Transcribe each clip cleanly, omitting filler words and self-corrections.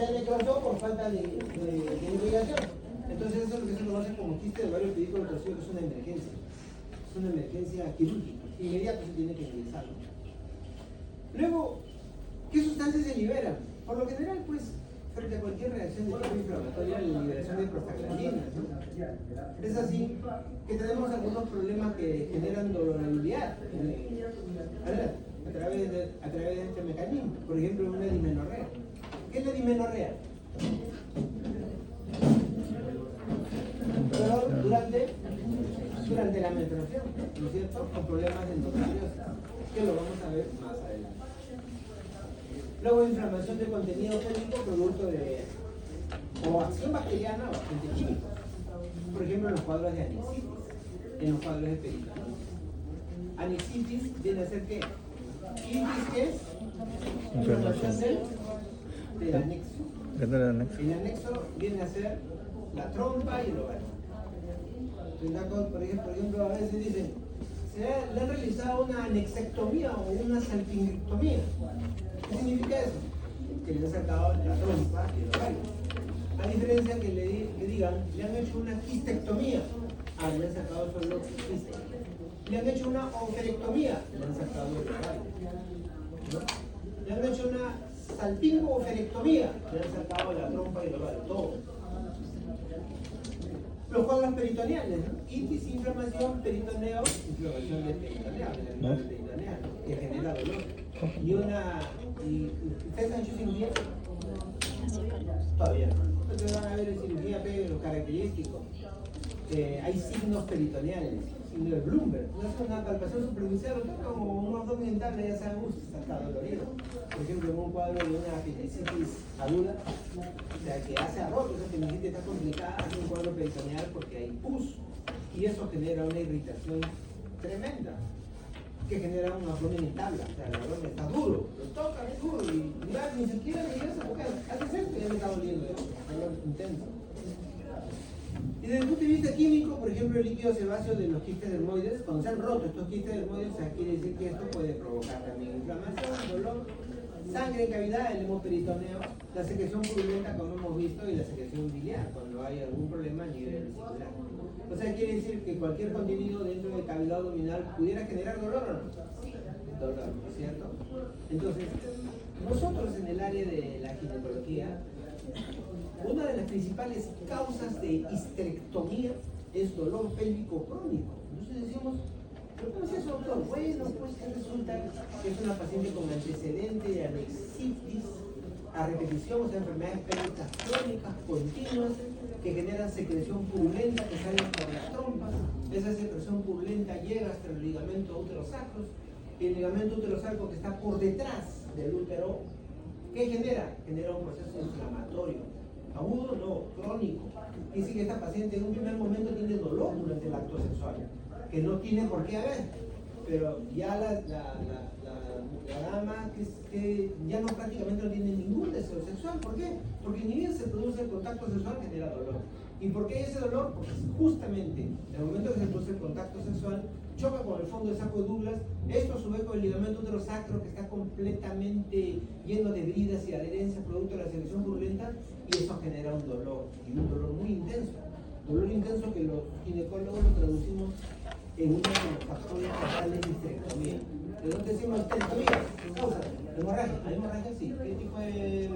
se necrosó por falta de irrigación. Entonces eso es lo que se conoce como quiste de ovario pedículo torcido, que es una emergencia. Es una emergencia quirúrgica. Inmediato se tiene que ingresarlo. Luego, ¿qué sustancias se liberan? Por lo general, pues, frente a cualquier reacción de tipo inflamatoria, la liberación de prostaglandinas, ¿no? Es así que tenemos algunos problemas que generan dolorabilidad a través de este mecanismo. Por ejemplo, una dismenorrea. ¿Qué es la dismenorrea? Dolor durante la menstruación, ¿no es cierto? Con problemas endometriosis, que lo vamos a ver más adelante. Luego, inflamación de contenido célico producto de o acción bacteriana o agente químico. Por ejemplo, en los cuadros de anixitis, en los cuadros de peritonitis. Anixitis viene a ser ¿qué? Itis, ¿qué es? Inflamación del anexo. El anexo viene a ser la trompa y el ovario. Por ejemplo, a veces dicen, le han realizado una anexectomía o una salpingectomía. ¿Qué significa eso? Que le han sacado la trompa y el ovario. A diferencia que le digan, le han hecho una quistectomía. Le han sacado solo quiste. Le han hecho una oferectomía. Le han sacado el ovario. ¿No? Le han hecho una salpingo-oferectomía. Le han sacado la trompa y el ovario. Todo. Los cuadros peritoneales, ¿no? Itis, inflamación, peritoneo, inflamación del peritoneal, que genera dolor. ¿Ustedes han hecho cirugía? Todavía no. Entonces van a ver en cirugía, pero los característicos. Hay signos peritoneales, signo de Bloomberg. No es una palpación superficial, como un abdomen intable, ya saben, está dolorido. Por ejemplo, en un cuadro de una apendicitis aguda, o sea, que hace arroz, esa apendicitis está complicada, hace un cuadro peritoneal porque hay pus, y eso genera una irritación tremenda, que genera un abdomen intable, o sea, el abdomen está duro, lo toca, es duro, y mira, ni siquiera le llegas a tocar, haces esto y ya me está doliendo, dolor intenso. Y desde el punto de vista químico, por ejemplo, el líquido sebáceo de los quistes dermoides, cuando se han roto estos quistes dermoides, o sea, quiere decir que esto puede provocar también inflamación, dolor, sangre en cavidad, el hemoperitoneo, la secreción purulenta, como hemos visto, y la secreción biliar, cuando hay algún problema a nivel vesicular. O sea, quiere decir que cualquier contenido dentro de cavidad abdominal pudiera generar dolor o no. Dolor, ¿no es cierto? Entonces, nosotros en el área de la ginecología, una de las principales causas de histerectomía es dolor pélvico crónico. Entonces decimos, ¿pero cómo es eso, doctor? Bueno, pues que resulta que es una paciente con antecedente de anexitis a repetición, o sea, enfermedades pélvicas crónicas, continuas, que generan secreción purulenta que sale por las trompas. Esa secreción purulenta llega hasta el ligamento útero-sacro, y el ligamento útero-sacro que está por detrás del útero, ¿qué genera? Genera un proceso inflamatorio. Agudo, no, crónico. Dice que esta paciente en un primer momento tiene dolor durante el acto sexual, que no tiene por qué haber, pero ya la dama que ya no prácticamente no tiene ningún deseo sexual. ¿Por qué? Porque ni bien se produce el contacto sexual genera dolor. ¿Y por qué ese dolor? Porque justamente en el momento que se produce el contacto sexual choca con el fondo del saco de Douglas, esto a su vez con el ligamento útero-sacro que está completamente lleno de heridas y adherencias producto de la secreción purulenta, y eso genera un dolor, y un dolor muy intenso. Dolor intenso que los ginecólogos lo traducimos en uno de los factores fatales de histerectomía. ¿De dónde decimos histerectomía? ¿Qué causa? Hemorragia. ¿Hay hemorragia? Sí. ¿Qué tipo de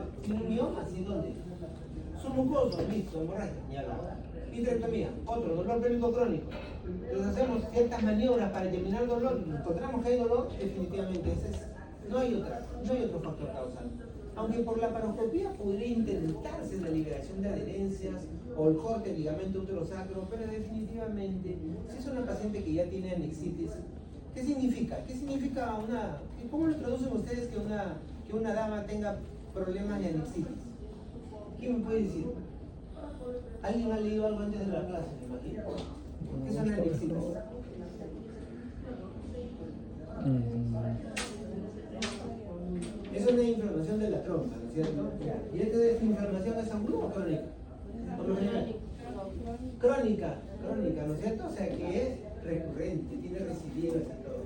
mioma? ¿Sí? ¿Dónde? Son mucosos, listo, hemorragia. Ya la. Histerectomía, otro, dolor pélvico crónico. Entonces hacemos ciertas maniobras para eliminar el dolor, encontramos que hay dolor, definitivamente ese es. No hay otro factor causal. Aunque por la paroscopía podría intentarse la liberación de adherencias o el corte del ligamento útero-sacro, pero definitivamente, si es una paciente que ya tiene anexitis, ¿qué significa? ¿Qué significa cómo lo traducen ustedes que una dama tenga problemas de anexitis? ¿Quién me puede decir? ¿Alguien ha leído algo antes de la clase, me imagino? ¿Qué son anexitis? Es una inflamación de la trompa, ¿no es cierto? ¿Y esta inflamación es aguda o crónica? Por lo general. Crónica, ¿no es cierto? O sea que es recurrente, tiene recidivas y todo.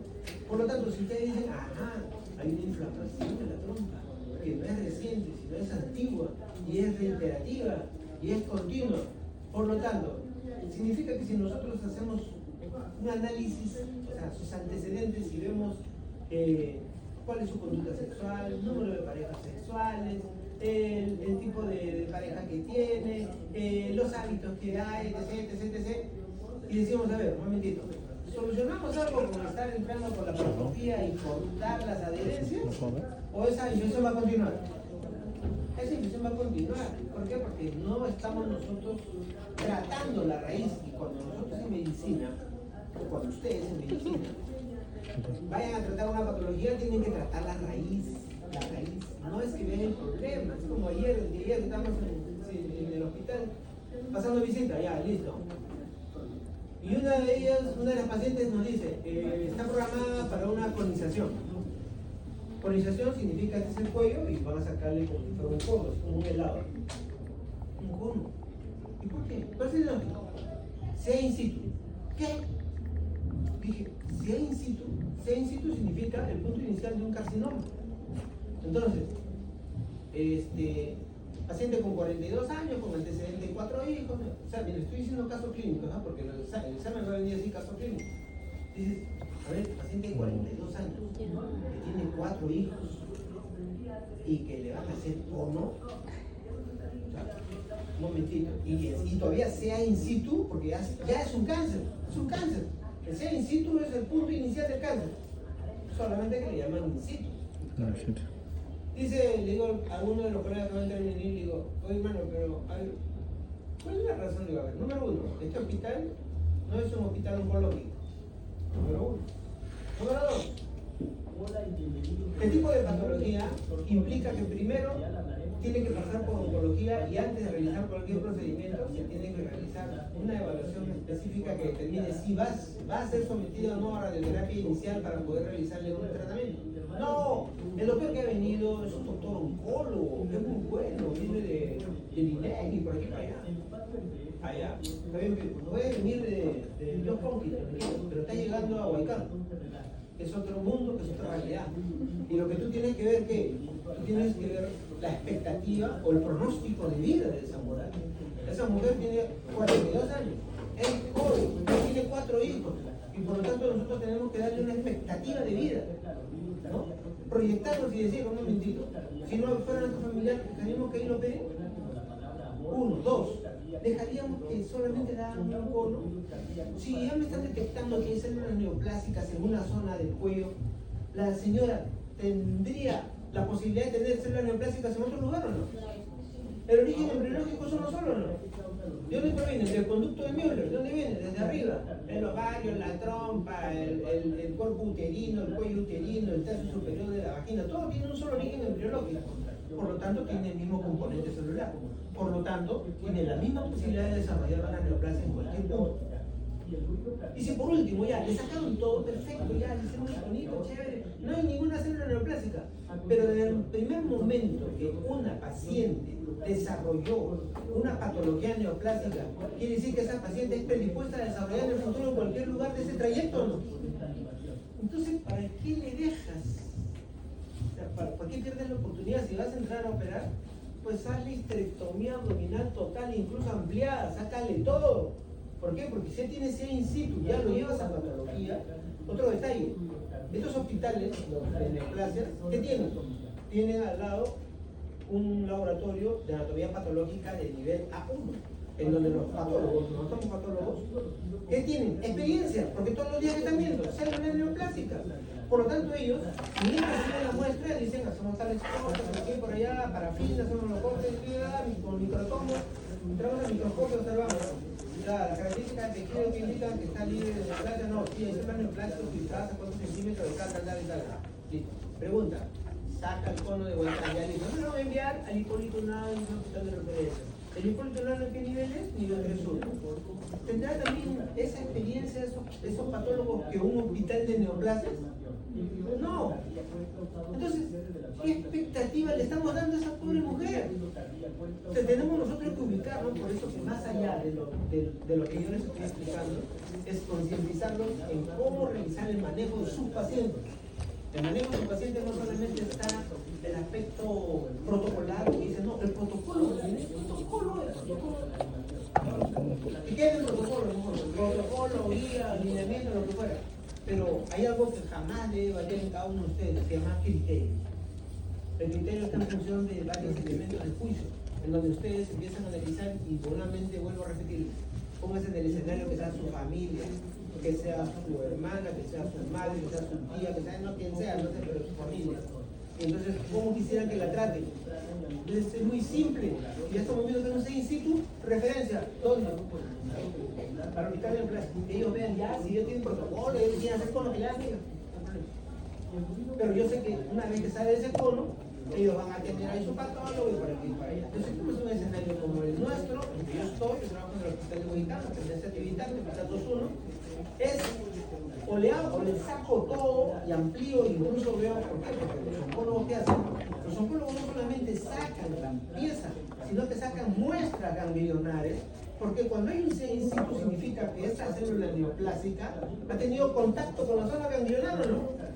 Por lo tanto, si ustedes dicen, ajá, hay una inflamación de la trompa, que no es reciente, sino es antigua y es reiterativa y es continua. Por lo tanto, significa que si nosotros hacemos un análisis, o sea, sus antecedentes y vemos cuál es su conducta sexual, el número de parejas sexuales, el tipo de pareja que tiene, los hábitos que hay, etc. Y decimos, a ver, un momentito, ¿solucionamos algo con estar entrando por la patología y cortar las adherencias? ¿O esa infección va a continuar? Esa infección va a continuar. ¿Por qué? Porque no estamos nosotros tratando la raíz. Y cuando nosotros en medicina, o cuando ustedes en medicina, vayan a tratar una patología, tienen que tratar la raíz. La raíz. No es que vean el problema. Es como ayer que estamos en el hospital pasando visita, ya, listo. Y una de las pacientes nos dice, está programada para una colonización. Colonización significa que es el cuello y van a sacarle como si fuera un cono, es como un helado. Un cono. ¿Y por qué? ¿Cuál es el lógico? Sea in situ. ¿Qué? Dije, sea in situ. Sea in situ significa el punto inicial de un carcinoma. Entonces, paciente con 42 años, con antecedentes de 4 hijos, o sea, mira, estoy diciendo casos clínicos, ¿no? Porque el examen va a venir así, casos clínicos. Dices, a ver, paciente de 42 años, que tiene 4 hijos y que le van a hacer cono, o sea, un momentito, y todavía sea in situ, porque ya es un cáncer, El sea in situ es el punto inicial del cáncer, solamente que le llaman in situ. Dice, le digo a uno de los colegas que van a intervenir, le digo, oye hermano, pero ¿cuál es la razón? Digo, a ver, número uno, este hospital no es un hospital oncológico. Número uno. Número dos, este tipo de patología implica que primero tiene que pasar por oncología y antes de realizar cualquier procedimiento se tiene que realizar una evaluación específica que determine si va a ser sometido o no a radioterapia inicial para poder realizarle un tratamiento. No, el doctor que ha venido es un doctor oncólogo, es muy bueno, viene de INEGI, por aquí para allá. Allá, no puede venir de Dios Conquista, pero está llegando a Huaycán, que es otro mundo, que es otra realidad. Y lo que tú tienes que ver, ¿qué? Tú tienes que ver la expectativa o el pronóstico de vida de esa mujer. Esa mujer tiene 42 años, es joven, tiene 4 hijos, y por lo tanto nosotros tenemos que darle una expectativa de vida, ¿no? Proyectarnos y decir, un momentito, si no fuera nuestro familiar, ¿dejaríamos que ahí lo opere? 1, 2, ¿dejaríamos que solamente le hagan un cono? Si ya me están detectando que hay células neoplásicas en una zona del cuello, ¿la señora tendría la posibilidad de tener células neoplásicas en otro lugar o no? ¿El origen embriológico es uno solo o no? ¿De dónde proviene? ¿Del conducto de Müller? ¿De dónde viene? Desde arriba. El ovario, la trompa, el cuerpo uterino, el cuello uterino, el tercio superior de la vagina. Todo tiene un solo origen embriológico. Por lo tanto, tiene el mismo componente celular. Por lo tanto, tiene la misma posibilidad de desarrollar una neoplasia en cualquier punto. Y si por último ya le sacaron todo perfecto, ya le hicieron un bonito, chévere, no hay ninguna célula neoplásica, pero desde el primer momento que una paciente desarrolló una patología neoplásica, quiere decir que esa paciente es predispuesta a desarrollar en el futuro en cualquier lugar de ese trayecto, ¿no? Entonces, ¿para qué le dejas? O sea, ¿para qué pierdes la oportunidad? Si vas a entrar a operar, pues hazle histerectomía abdominal total, incluso ampliada, sácale todo. ¿Por qué? Porque si tiene ese in situ, ya lo llevas a patología. Otro detalle, estos hospitales, los de neoplasias, ¿qué tienen? Tienen al lado un laboratorio de anatomía patológica de nivel A1, en donde los patólogos, no somos patólogos, ¿qué tienen? Experiencia, porque todos los días están viendo células neoplásicas. Por lo tanto, ellos, mientras tienen la muestra, dicen, hacemos tales cosas, por aquí, por allá, parafina, hacemos los cortes, con microtomos, entramos al microscopio, observamos. Las características de tejido que indican que está libre de neoplasia, no, sí, hay células neoplásicas filtradas a 4 centímetros de tal. Listo. Pregunta, saca el cono de vuelta, ya listo. No me lo voy a enviar al Hipólito Unal, un hospital de referencia. ¿El Hipólito Unal en qué nivel es? Nivel 3-1. ¿Tendrá también esa experiencia esos patólogos que un hospital de neoplasias? No. Entonces, ¿qué expectativa le estamos dando a esa pobre mujer? Entonces, tenemos nosotros que ubicarnos, por eso que más allá de lo que yo les estoy explicando, es concientizarlos en cómo realizar el manejo de sus pacientes. El manejo de sus pacientes no solamente está el aspecto protocolar, que algo que jamás debe variar en cada uno de ustedes, que se llama criterio. El criterio está en función de varios elementos de juicio, en donde ustedes empiezan a analizar y por una mente, vuelvo a repetir, pónganse en el escenario que sea su familia, que sea su hermana, que sea su madre, que sea su tía, que sea no quien sea, no sé, pero su familia. Entonces, ¿cómo quisieran que la traten? Entonces, es muy simple. Y en estos momentos que no sé in situ, referencia, ¿dónde? Para ubicarlo en clase. Que ellos vean ya, si ellos tienen protocolo, ellos quieren hacer con lo que le hacen. Pero yo sé que una vez que sale ese cono, ellos van a tener ahí su patólogo y para aquí y para allá. Entonces, como es un escenario como el nuestro, en que yo estoy, yo trabajo en el hospital de Huaycán, tendencia activitaria, hospital 21, es o le saco todo y amplío, incluso veo, ¿por qué? Porque los oncólogos, ¿qué hacen? Los oncólogos no solamente sacan la pieza, sino que sacan muestras ganglionares, porque cuando hay un in situ significa que esta célula neoplásica ha tenido contacto con la zona ganglionar, ¿no?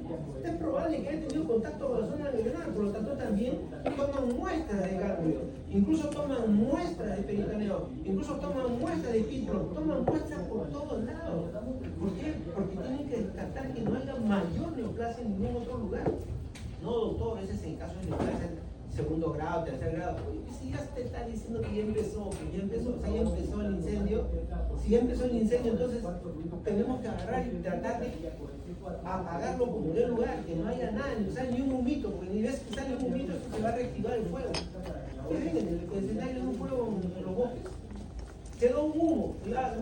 Es probable que haya tenido contacto con la zona ganglionar, por lo tanto también toman muestras de ganglio, incluso toman muestras de peritoneo, incluso toman muestras de pipro, toman muestras por todos lados. ¿Por qué? Porque tienen que descartar que no haya mayor neoplasia en ningún otro lugar. No, doctor, ese es en caso de neoplasia segundo grado, tercer grado. Oye, si ya te está diciendo que ya empezó, si ya empezó el incendio, entonces tenemos que agarrar y tratar de apagarlo como de lugar, que no haya nada, no sale ni un humito, porque ni ves que sale un humito, esto se va a reactivar el fuego. ¿Qué ven en el escenario de un fuego en los bosques? Quedó un humo,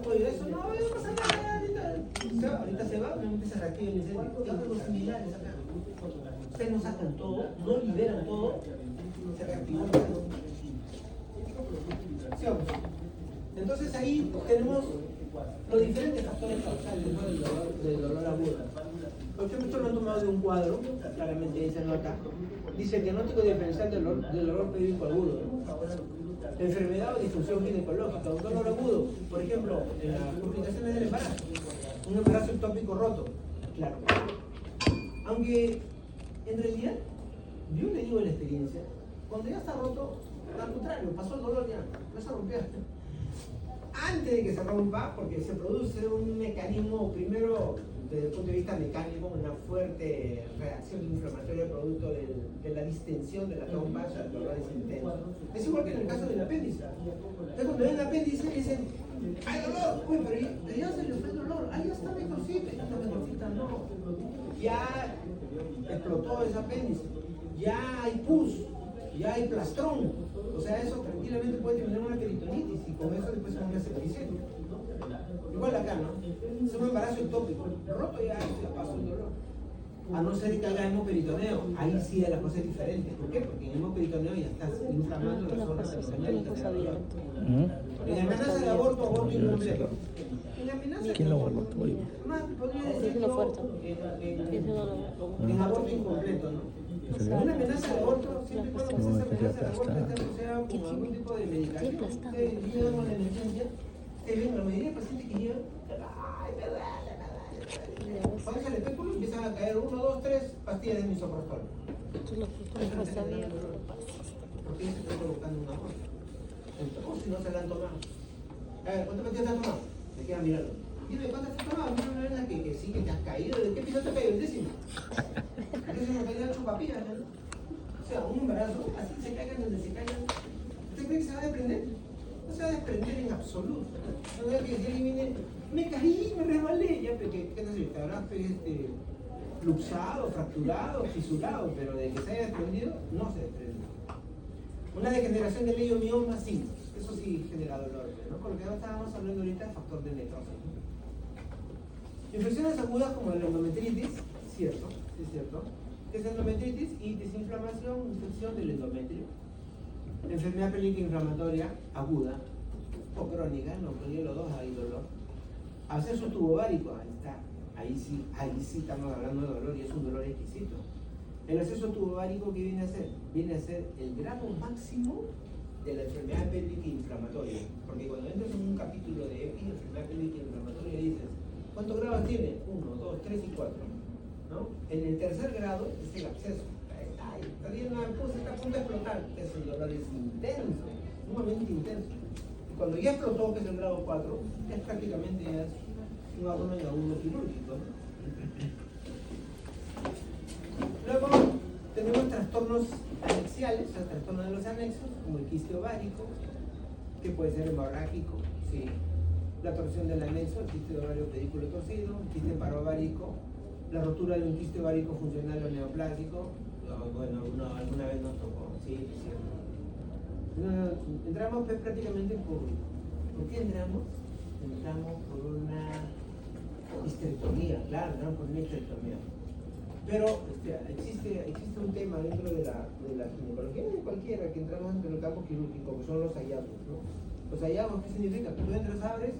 oye, eso no pasa nada, ahorita se va, no empieza a reactivar el incendio. Y algo similares acá. Ustedes no sacan todo, no liberan todo, se reactivó el fuego. ¿Sí o no? Entonces ahí tenemos los diferentes factores causales del dolor agudo. Muchos lo han tomado de un cuadro, claramente dice nota, dice el diagnóstico diferencial del dolor pélvico agudo, ¿no? Enfermedad o disfunción ginecológica, un dolor agudo, por ejemplo, en las complicaciones del embarazo, un embarazo ectópico roto, claro. Aunque en realidad, yo le digo la experiencia, cuando ya está roto, al contrario, pasó el dolor ya se rompió. Antes de que se rompa, porque se produce un mecanismo, primero desde el punto de vista mecánico, una fuerte reacción inflamatoria producto de la distensión de la trompa, o sea, el dolor es intenso. Es igual que en el caso del apéndice. Entonces cuando ven el apéndice dicen, ¡hay dolor! Uy, pero ya se le fue el dolor, ahí ya está mejorcita, no. Ya explotó ese apéndice, ya hay pus, ya hay plastrón, o sea, eso tranquilamente puede terminar en una peritonitis y con eso después se una septicemia. Igual acá, ¿no? Es un embarazo ectópico, roto ya pasó el dolor. A no ser que haga hemoperitoneo, ahí sí la cosa es diferente. ¿Por qué? Porque en hemoperitoneo ya estás inflamando la zona peritoneal. En amenaza de aborto incompleto. En amenaza ¿Quién lo guardó? más podría decirlo en aborto incompleto, ¿no? Una amenaza de aborto, siempre y cuando esa amenaza de aborto esté asociada con algún tipo de medicación. Ustedes llegan con la emergencia, ustedes ven la mayoría de pacientes que llegan, ¡ay, me duele! Cuando sale el espéculo empiezan a caer 1, 2, 3 pastillas de misoprostol. Porque se está provocando un aborto. O si no se la han tomado. A ver, ¿cuántas pastillas te has tomado? Se quedan mirando. Dime, ¿cuántas te has tomado? No es la que sí que te has caído. ¿De qué piso te has caído? El décimo. El décimo caído de chupapillas, ¿no? O sea, un embarazo, así se caigan donde se caigan. ¿Usted cree que se va a desprender? No se va a desprender en absoluto. No es que si alguien viene, me caí, me resbalé, ya, pero ¿qué te hace? Te habrás luxado, fracturado, fisurado, pero de que se haya desprendido, no se desprende. Una degeneración del leiomioma, sí, eso sí genera dolor, ¿no? Porque ahora estábamos hablando ahorita del factor de necrosis. Infecciones agudas como la endometritis, cierto, es cierto, es endometritis y desinflamación, infección del endometrio. Enfermedad pélvica inflamatoria aguda o crónica, no incluye los dos, hay dolor. Absceso tubovárico, ahí está, ahí sí estamos hablando de dolor y es un dolor exquisito. El absceso tubovárico, ¿qué viene a ser? Viene a ser el grado máximo de la enfermedad pélvica inflamatoria. Porque cuando entras en un capítulo de EPI, enfermedad pélvica inflamatoria, dices, ¿cuántos grados tiene? 1, 2, 3 y 4. ¿No? En el tercer grado es el absceso. Está bien, está a punto de explotar. Ese dolor es intenso, sumamente intenso. Y cuando ya explotó, que es el grado 4, es prácticamente un abdomen agudo quirúrgico, ¿no? Tenemos trastornos anexiales, o sea, trastornos de los anexos, como el quiste ovárico, que puede ser hemorrágico, sí. La torsión del anexo, el quiste ovario pedículo torcido, el quiste parovárico, la rotura de un quiste ovárico funcional o neoplásico. Bueno, alguna vez nos tocó, sí, es cierto. Entramos pues, prácticamente ¿por qué entramos? Entramos por una histerectomía, claro, entramos por una histerectomía. Pero existe un tema dentro de la ginecología, de cualquiera, que entramos dentro del campo quirúrgico, que son los hallazgos, ¿no? Los hallazgos, ¿qué significa? Que tú entras, abres,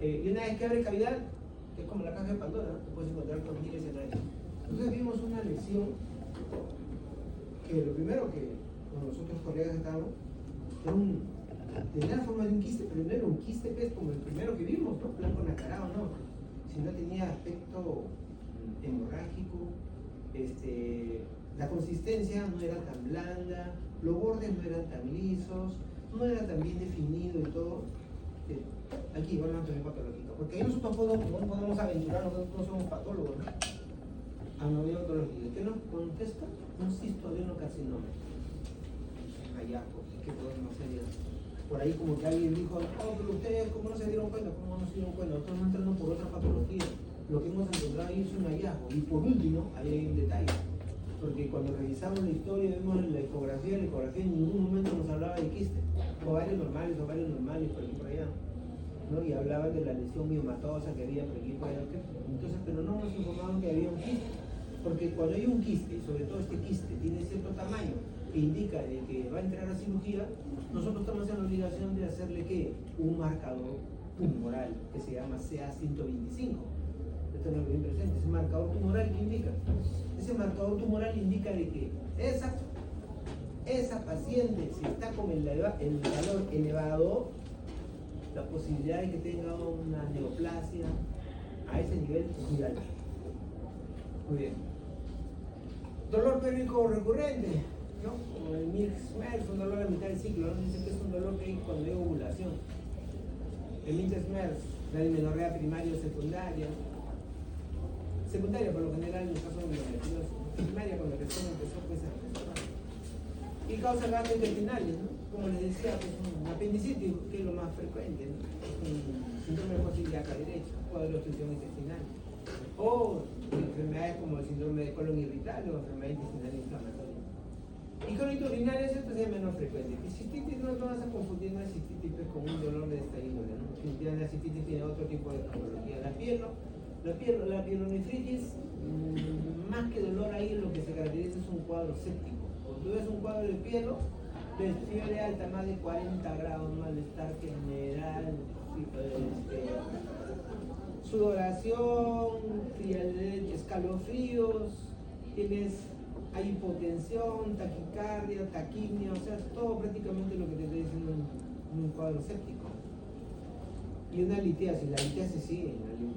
y una vez que abres cavidad, que es como la caja de Pandora, ¿no? Te puedes encontrar con miles de escenarios. Entonces vimos una lesión, que lo primero que con los otros colegas estábamos, tenía la forma de un quiste, pero no era un quiste pues, como el primero que vimos, ¿no? Blanco nacarado, no, sino tenía aspecto hemorrágico, la consistencia no era tan blanda, los bordes no eran tan lisos, no era tan bien definido y todo. Aquí, bueno, no patológico, porque ahí nosotros no podemos aventurar, nosotros no somos patólogos, ¿no? Anoviontología. ¿Qué nos contesta? Un cistoadenocarcinoma. Hallazgo, ¿qué podemos hacer? Por ahí como que alguien dijo, oh, pero ustedes, ¿cómo no se dieron cuenta? ¿Cómo no se dieron cuenta? Nosotros no entrando por otra patología. Lo que hemos encontrado ahí es un hallazgo. Y por último, ahí hay un detalle. Porque cuando revisamos la historia, vemos la ecografía en ningún momento nos hablaba de quiste. Ovarios normales, por aquí por allá. ¿No? Y hablaban de la lesión miomatosa que había por aquí por allá. Entonces, pero no nos informaban que había un quiste. Porque cuando hay un quiste, sobre todo este quiste, tiene cierto tamaño que indica de que va a entrar a cirugía, nosotros estamos en la obligación de hacerle ¿qué? Un marcador tumoral que se llama CA125. Esto es lo bien presente. Ese marcador tumoral, ¿qué indica? Ese marcador tumoral indica de que esa paciente, si está con el valor elevado, la posibilidad de que tenga una neoplasia a ese nivel es muy alta. Muy bien. Dolor pélvico recurrente, ¿no? Como el Milk-Schmerz, un dolor a mitad del ciclo, ¿no? Dice que es un dolor que hay cuando hay ovulación. El Milk-Schmerz, la dismenorrea primaria o secundaria. Secundaria, por lo general, en el caso de endometriosis. Primaria, cuando el estómago empezó pues, a restaurar. Y causa gastrointestinales, ¿no? Como les decía, pues un apendicitis, que es lo más frecuente, ¿no? Un síndrome de fósil de acá derecha, cuadro de obstrucción intestinal. O enfermedades como el síndrome de colon irritable o enfermedad intestinal inflamatoria. Y cólico urinario esto es menos frecuente. Y cistitis no vas a confundir una cistitis pues, con un dolor de esta índole, ¿no? La cistitis tiene otro tipo de patología. La pielonefritis, más que dolor ahí, lo que se caracteriza es un cuadro séptico. Cuando tú ves un cuadro de pielo, ves fiebre alta, más de 40 grados, malestar general, sudoración, escalofríos, hay hipotensión, taquicardia, taquimia, o sea, todo prácticamente lo que te estoy diciendo en un cuadro séptico. Y una litiasis, la litiasis sí,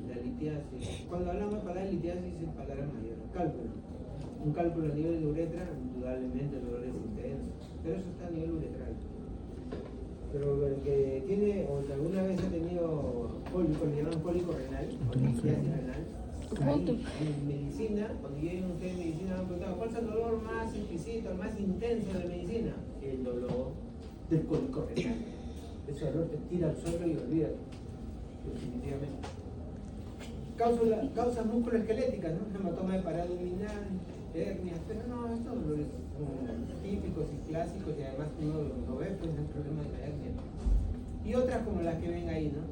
la litiasis. Cuando hablamos de palabra litiasis es palabra mayor, cálculo. Un cálculo a nivel de uretra, indudablemente el dolor es intenso, pero eso está a nivel uretral. Pero el que tiene, o que alguna vez ha tenido cólico, le llaman cólico renal, o litiasis renal, ahí, en medicina, cuando lleguen ustedes en medicina, me han preguntado, ¿cuál es el dolor más exquisito, el más intenso de medicina? El dolor del cólico renal. Ese dolor te tira al suelo y olvídate, definitivamente. Causas musculoesqueléticas, ¿no? Hematoma de pared abdominal, hernias, pero no, estos dolores típicos y clásicos y además uno lo ve, pues el problema de la hernia. Y otras como las que ven ahí, ¿no?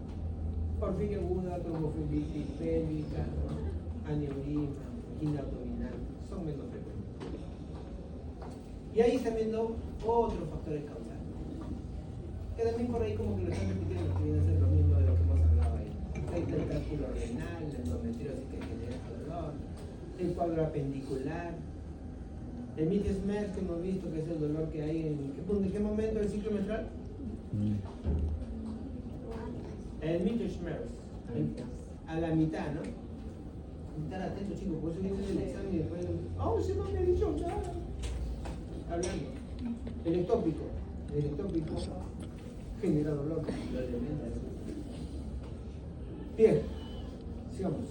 Porfiria aguda, tromboflebitis pélvica, ¿no? Aneurisma, angina abdominal, son menos frecuentes. Y ahí están viendo otros factores causales, que también por ahí como que lo están repitiendo, que viene a ser lo mismo de lo que hemos hablado ahí. Ahí está el cálculo renal, la endometriosis que genera dolor, el cuadro apendicular, el Milk-Schmerz que hemos visto que es el dolor que hay en qué momento del ciclo menstrual. El Milk-Schmerz, a la mitad, ¿no? Estar atento, chicos, por eso viene el examen y después, oh, se me ha dicho nada. Hablando. El ectópico genera dolor, lo alimenta. Bien, sigamos.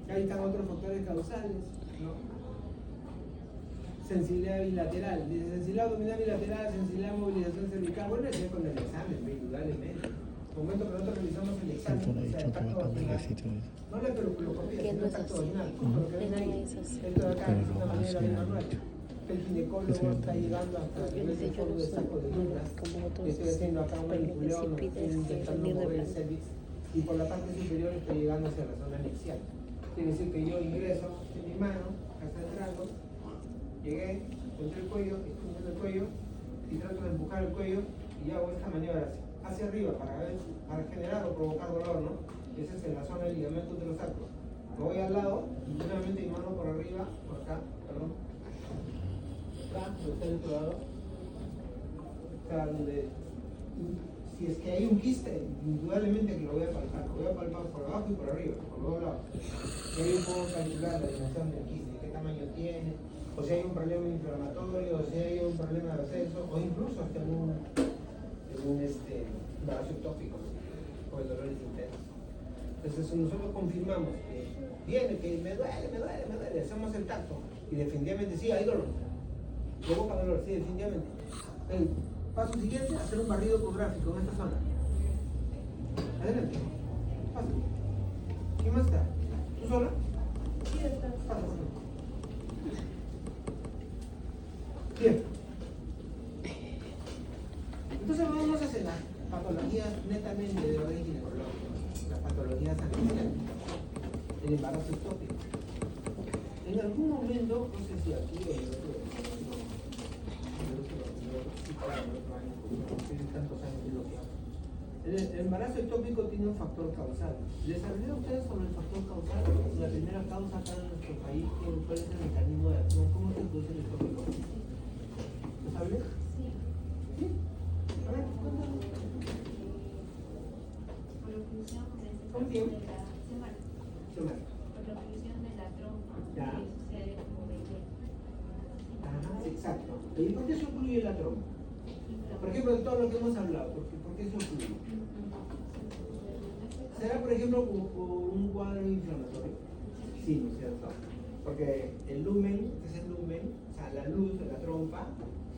Ahí están otros factores causales, ¿no? sensibilidad bilateral. Dice sensibilidad abdominal bilateral, sensibilidad movilización cervical. Bueno, eso es con el examen, indudablemente. En el momento que nosotros realizamos el examen, o sea, el tacto vaginal, no la pelucopía, sino el tacto vaginal. Lo que ven ahí, esto de acá es una manera de manual. El ginecólogo está llegando hasta el nivel del fondo de saco de duras. Estoy haciendo acá un manipuleón, estoy intentando mover el cervix. Y por la parte superior estoy llegando hacia la zona anexial. Quiere decir que yo ingreso en mi mano, acá está entrando, llegué, encontré el cuello, estoy moviendo el cuello y trato de empujar el cuello y hago esta maniobra hacia arriba para generar o provocar dolor, ¿no? Esa es en la zona del ligamento uterosacro. Me voy al lado y nuevamente mi mano por arriba, por acá, perdón. Acá, donde está el otro lado. O sea, donde si es que hay un quiste, indudablemente que lo voy a palpar por abajo y por arriba, por los dos lados. Y ahí puedo calcular la dimensión del quiste, qué tamaño tiene, o si hay un problema inflamatorio, o si hay un problema de acceso, o incluso hasta en un embarazo ectópico, con el dolor intenso. Entonces nosotros confirmamos que viene, que me duele, hacemos el tacto, y definitivamente sí, hay dolor. Provoca dolor, sí, definitivamente. El paso siguiente, hacer un barrido ecográfico en esta zona. Adelante. Pasa. ¿Quién más está? ¿Tú sola? Sí, está. Pasa. Bien. Entonces vamos a hacer las patologías netamente de orden ginecológico, las patologías axiales, el embarazo ectópico. En algún momento, no sé si aquí o en el otro el embarazo ectópico tiene un factor causal. ¿Les hablé a ustedes sobre el factor causal? La primera causa acá en nuestro país, ¿cuál es el mecanismo de acción? ¿Cómo se produce el ectópico? ¿Les hablé? Sí. A ver, cuéntame. Por oclusión de ¿Con quién? Por oclusión de la trompa. Ya. Que sucede como bebé. Ajá, exacto. ¿Y por qué se ocluye la trompa? Por ejemplo, de todo lo que hemos hablado, ¿por qué se ocluye? ¿Será, por ejemplo, por un cuadro inflamatorio? Sí, ¿no es cierto? Porque el lumen, que es el lumen, o sea, la luz de la trompa,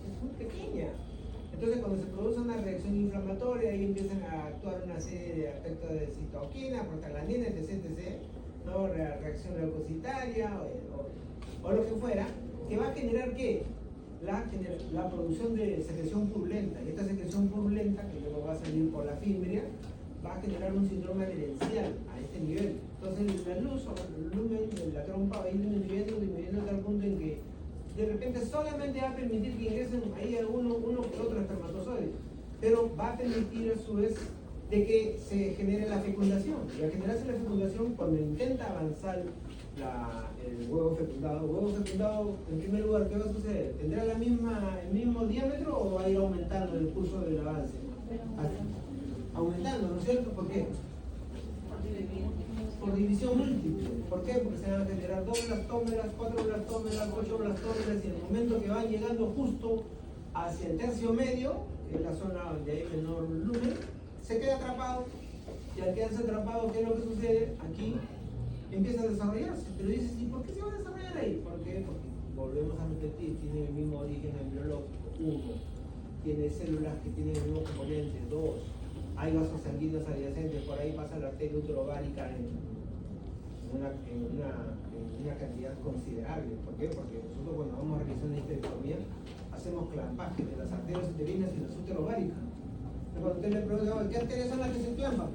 es muy pequeña. Entonces, cuando se produce una reacción inflamatoria, ahí empiezan a actuar una serie de aspectos de citoquina, prostaglandina, etc., ¿no? Reacción leucocitaria o lo que fuera, que va a generar ¿qué? La producción de secreción purulenta. Y esta secreción purulenta, que luego va a salir por la fibria, va a generar un síndrome adherencial a este nivel. Entonces, la luz o el lumen de la trompa va a ir disminuyendo hasta el punto en que de repente solamente va a permitir que ingresen ahí uno que otro espermatozoide, pero va a permitir a su vez de que se genere la fecundación. Y al generarse la fecundación, cuando intenta avanzar el huevo fecundado, en primer lugar, ¿qué va a suceder? ¿Tendrá el mismo diámetro o va a ir aumentando en el curso del avance? Aumentando, ¿no es cierto? ¿Por qué? Por división múltiple. ¿Por qué? Porque se van a generar 2 blastómeras, 4 blastómeras, 8 blastómeras, y en el momento que van llegando justo hacia el tercio medio, que es la zona donde hay menor lumen, se queda atrapado. Y al quedarse atrapado, ¿qué es lo que sucede? Aquí empieza a desarrollarse. Pero dices, ¿y por qué se va a desarrollar ahí? ¿Por qué? Porque volvemos a repetir, tiene el mismo origen embriológico, 1. Tiene células que tienen el mismo componente, 2. Hay vasos sanguíneos adyacentes, por ahí pasa la arteria uterovárica en una cantidad considerable. ¿Por qué? Porque nosotros cuando vamos a realizar una histerectomía hacemos clampaje de las arterias uterinas y las uterováricas. Entonces, cuando usted le pregunta, ¿qué arterias son las que se clampan?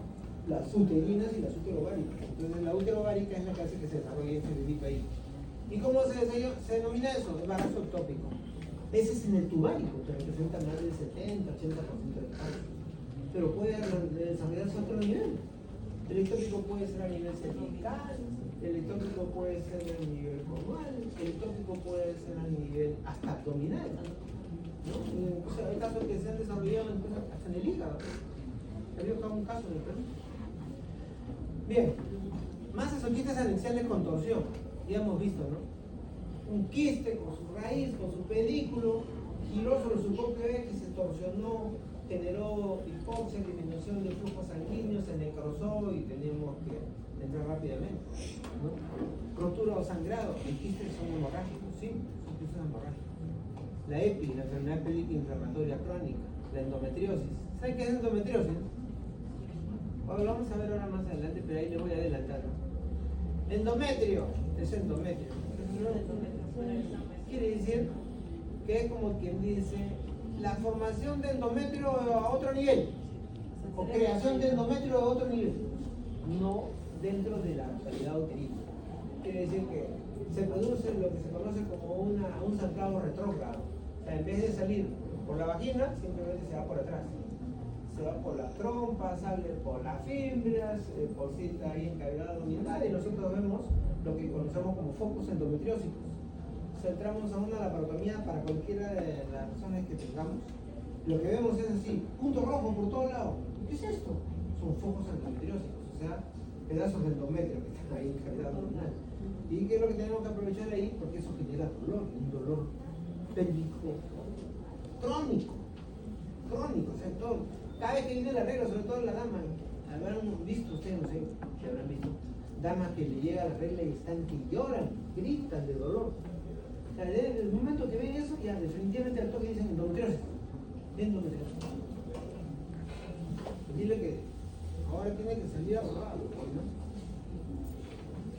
Las uterinas y las uterováricas. Entonces la uterovárica es la que hace que se desarrolle este bebito ahí. ¿Y cómo se denomina eso? Embarazo ectópico. Ese es en el tubárico, que representa más del 70-80% del caso. Pero puede desarrollarse a otro nivel. El ectópico puede ser a nivel cervical, el ectópico puede ser a nivel corporal, el ectópico puede ser a nivel hasta abdominal, ¿no? O sea, hay casos que se han desarrollado incluso hasta en el hígado. Había un caso en el Perú. Bien, masas o quistes anexiales con torsión, ya hemos visto, ¿no? Un quiste con su raíz, con su pedículo, giró sobre su propio eje, se torsionó, generó hipoxia, disminución de flujo sanguíneo, se necrosó y tenemos que entrar rápidamente, ¿no? Rotura o sangrado, los quistes son hemorrágicos, sí, son Eso es hemorragia. La EPI, la enfermedad pélvica inflamatoria crónica. La endometriosis. ¿Saben qué es endometriosis? Bueno, lo vamos a ver ahora más adelante, pero ahí le voy a adelantar, ¿no? Endometrio, es endometrio. Quiere decir que es como quien dice la formación de endometrio a otro nivel, o creación de endometrio a otro nivel, no dentro de la cavidad uterina. Quiere decir que se produce lo que se conoce como un sangrado retrógrado. O sea, en vez de salir por la vagina, simplemente se va por atrás. Se va por las trompas, sale por las fibras, deposita ahí en cavidad abdominal y nosotros vemos lo que conocemos como focos endometriósicos. Si entramos a una laparotomía para cualquiera de las razones que tengamos, lo que vemos es así, punto rojo por todos lados. ¿Qué es esto? Son focos endometriósicos, o sea, pedazos de endometrio que están ahí en cavidad abdominal. ¿Y qué es lo que tenemos que aprovechar ahí? Porque eso genera dolor, un dolor pélvico crónico, o sea, todo. Cada vez que viene la regla, sobre todo la dama, habrán visto ustedes, no sé, si habrán visto, damas que le llega la regla y están que lloran, gritan de dolor. O sea, desde el momento que ven eso, ya definitivamente al toque dicen endometriosis. Endometriosis. Pues dile que ahora tiene que salir abogado, ¿no?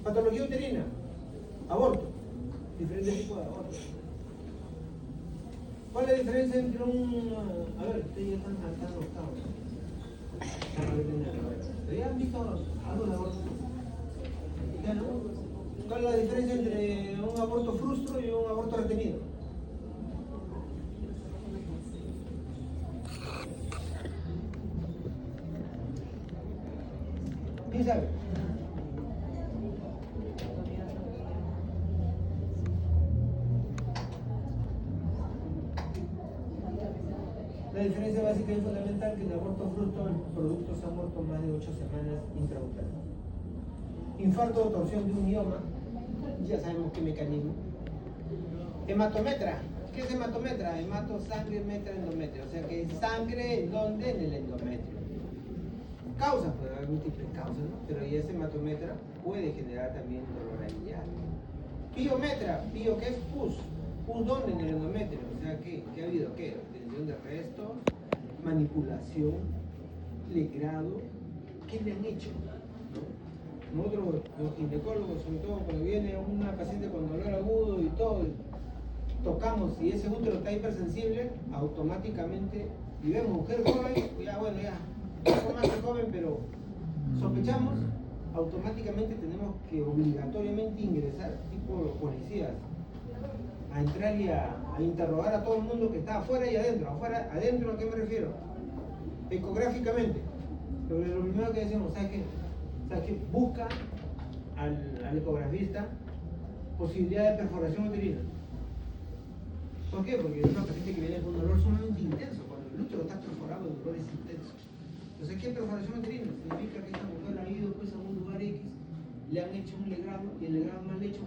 Patología uterina, aborto, diferentes tipos de aborto. ¿Cuál es la diferencia entre un... A ver, ustedes ya están octavos. ¿Ya han visto algo de aborto? ¿Ya no? ¿Cuál es la diferencia entre un aborto frustro y un aborto retenido? ¿Quién sabe? La diferencia básica y fundamental es que en el aborto frustro el producto se ha muerto más de 8 semanas intrauterino. Infarto o torsión de un mioma, ya sabemos qué mecanismo. Hematometra, ¿qué es hematometra? Hemato, sangre, metra, endometrio, o sea que sangre, ¿en dónde? En el endometrio. Causa, puede haber múltiples causas, ¿no? Pero y ese hematometra puede generar también dolor ahí ya. Piometra, pio, ¿qué es pus? ¿Pus dónde? En el endometrio, o sea que ha habido, ¿qué? Tensión de restos, manipulación, legrado, ¿qué le han hecho? ¿No? Nosotros, los ginecólogos, sobre todo cuando viene una paciente con dolor agudo y todo, tocamos y ese útero está hipersensible, automáticamente, y vemos mujer joven, ya bueno, ya, no más que joven, pero sospechamos, automáticamente tenemos que obligatoriamente ingresar, tipo los policías, a entrar y a interrogar a todo el mundo que está afuera y adentro. Afuera, adentro, ¿a qué me refiero? Ecográficamente. Pero lo primero que decimos, ¿sabes qué? Busca al ecografista posibilidad de perforación uterina. ¿Por qué? Porque es una paciente que viene con un dolor sumamente intenso. Cuando el útero está perforado, el dolor es intenso. Entonces, ¿qué es perforación uterina? Significa que esta mujer ha ido pues, a un lugar X, le han hecho un legrado y el legrado mal hecho,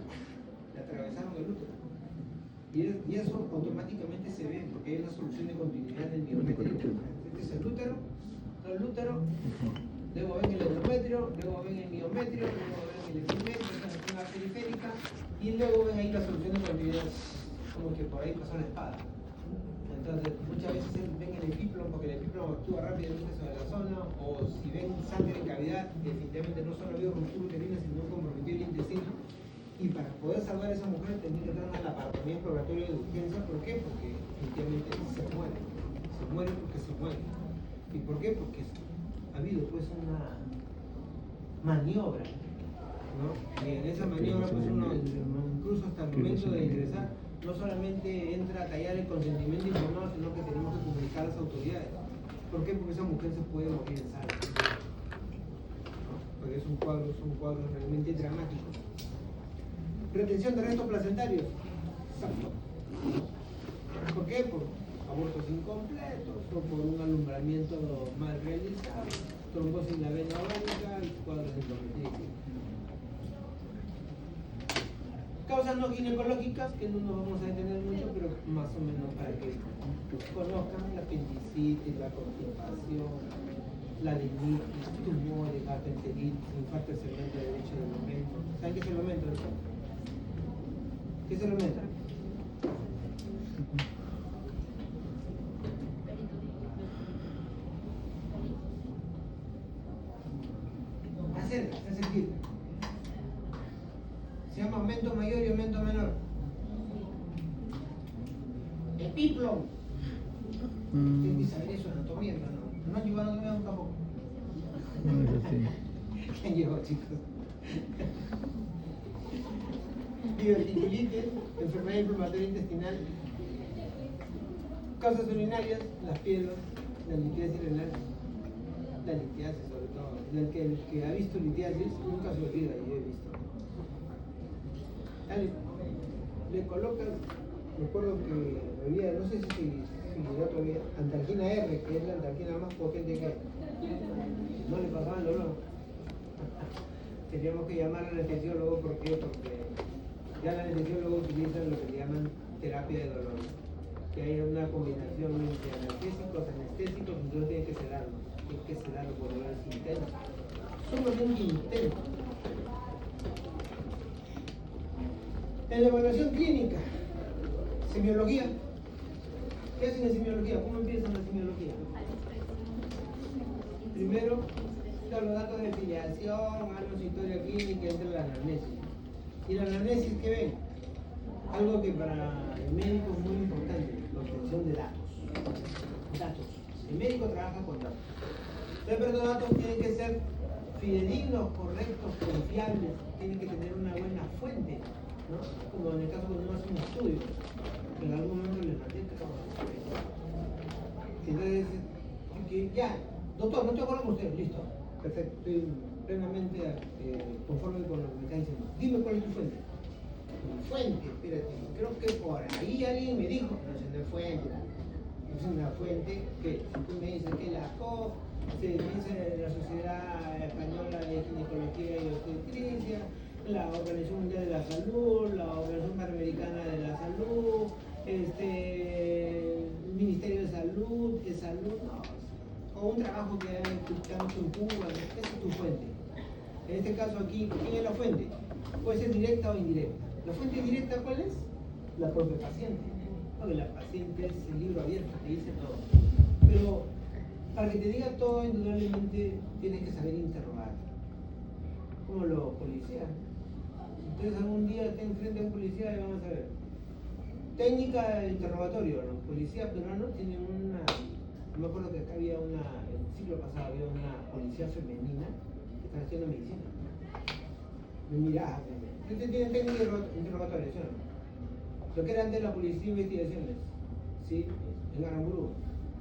le atravesaron el útero. Y eso automáticamente se ve porque hay una solución de continuidad del miometrio. Este es el útero, luego ven el endometrio, luego ven el miometrio, luego ven el epimetrio, esta es la zona periférica, y luego ven ahí la solución de continuidad, como que por ahí pasó la espada. Entonces, muchas veces ven el epíplomo porque el epíplomo actúa rápidamente sobre la zona, o si ven sangre en cavidad, definitivamente no solo ha habido ruptura uterina, sino comprometido el intestino. Y para poder salvar a esa mujer tendría que dar una laparotomía exploratoria de urgencia. ¿Por qué? Porque definitivamente se muere porque se muere. ¿Y por qué? Porque ha habido pues una maniobra, ¿no? Y en esa maniobra pues uno incluso hasta el momento de ingresar no solamente entra a callar el consentimiento informado, sino que tenemos que comunicar a las autoridades. ¿Por qué? Porque esa mujer se puede morir en sala, ¿no? Porque son cuadros realmente dramáticos. Retención de restos placentarios. ¿Por qué? Por abortos incompletos o por un alumbramiento mal realizado, trombosis en la vena ovárica y cuadros de endometritis. Causas no ginecológicas que no nos vamos a detener mucho, pero más o menos para que conozcan la apendicitis, la constipación, la adenitis, tumores, gastrenteritis, infarto del segmento derecho del momento. ¿Saben qué es el momento? ¿Qué es el momento? aumento mayor y aumento menor. Epiplo. Tienen que saber eso, anatomía, pero no han llevado anatomía tampoco. No, eso sí. ¿Quién llegó, chicos? Diverticulitis, enfermedad inflamatoria intestinal, causas urinarias, las piedras, la litiasis renal, la litiasis sobre todo. El que ha visto litiasis nunca se olvida, yo he visto. Dale, le colocas, recuerdo que había, no sé si seguirá todavía, antalgina R, que es la antalgina más potente que hay. No le pasaba el dolor. Teníamos que llamar al anestesiólogo, ¿por qué? Porque ya el anestesiólogo utiliza lo que le llaman terapia de dolor, que hay una combinación entre analgésicos, anestésicos, entonces tiene que sedarlo por dolor intenso. Sumamente intenso. En la evaluación clínica, semiología. ¿Qué hacen en semiología? ¿Cómo empiezan la semiología? Primero, los datos de filiación, algo de historia clínica, entra la anamnesis. ¿Y la anamnesis qué ven? Algo que para el médico es muy importante, la obtención de datos. El médico trabaja con datos. Pero los datos tienen que ser fidedignos, correctos, confiables, tienen que tener una buena fuente, ¿no? Como en el caso cuando uno hace un estudio, en algún momento les mandé todo. Entonces, que ya, doctor, no estoy de acuerdo con usted, listo, perfecto, estoy plenamente conforme con lo que me está diciendo. Dime cuál es tu fuente. Mi fuente, espérate, creo que por ahí alguien me dijo, no es una fuente. Es una fuente que, si tú me dices que la COP, se dice la Sociedad Española de Ginecología y Obstetricia, la Organización Mundial de la Salud, la Organización Panamericana de la Salud, el Ministerio de Salud, no, o un trabajo que han hecho en Cuba, esa es tu fuente. En este caso aquí, ¿quién es la fuente? Puede ser directa o indirecta. ¿La fuente directa cuál es? La propia paciente. Porque la paciente es el libro abierto, te dice todo. Pero para que te diga todo, indudablemente tienes que saber interrogar. Como los policías. Entonces algún día estén enfrente a un policía y vamos a ver. Técnica de interrogatorio. Los policías peruanos tienen una... No me acuerdo que acá había el siglo pasado había una policía femenina que estaba haciendo medicina. Me miraba. Ustedes tienen técnica de interrogatorio, ¿sí o no? Lo que era antes la policía de investigaciones, ¿sí? En Aramburu.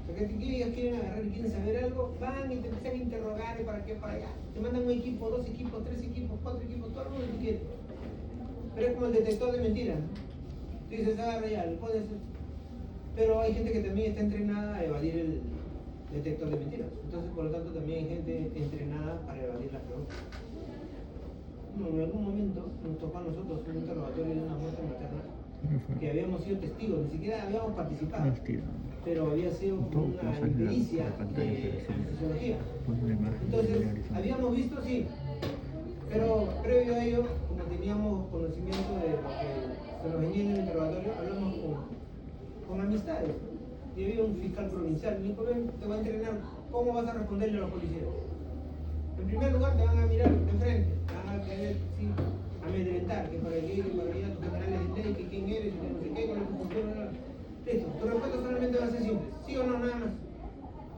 Porque si ellos quieren agarrar y quieren saber algo, van y te empiezan a interrogar y para qué, para allá. Te mandan un equipo, 2 equipos, 3 equipos, 4 equipos, todo lo que tú quieres. Pero es como el detector de mentiras. Tú dices, agarra ya, le pones. Pero hay gente que también está entrenada a evadir el detector de mentiras. Entonces, por lo tanto, también hay gente entrenada para evadir las preguntas. En algún momento nos tocó a nosotros un interrogatorio de una muerte materna que habíamos sido testigos, ni siquiera habíamos participado, pero había sido una impericia de anestesiología. Entonces, habíamos visto, sí, pero previo a ello, como teníamos conocimiento de lo que se nos venía en el interrogatorio, hablamos con amistades. Y había un fiscal provincial, me dijo, ven, te voy a entrenar, ¿cómo vas a responderle a los policías? En primer lugar, te van a mirar de frente, te van a querer, sí, amedrentar, que para aquí, que para allá, tus generales de ley, que quién eres, que no sé qué, con tu función, listo. Tu respuesta solamente va a ser simple, sí o no, nada más.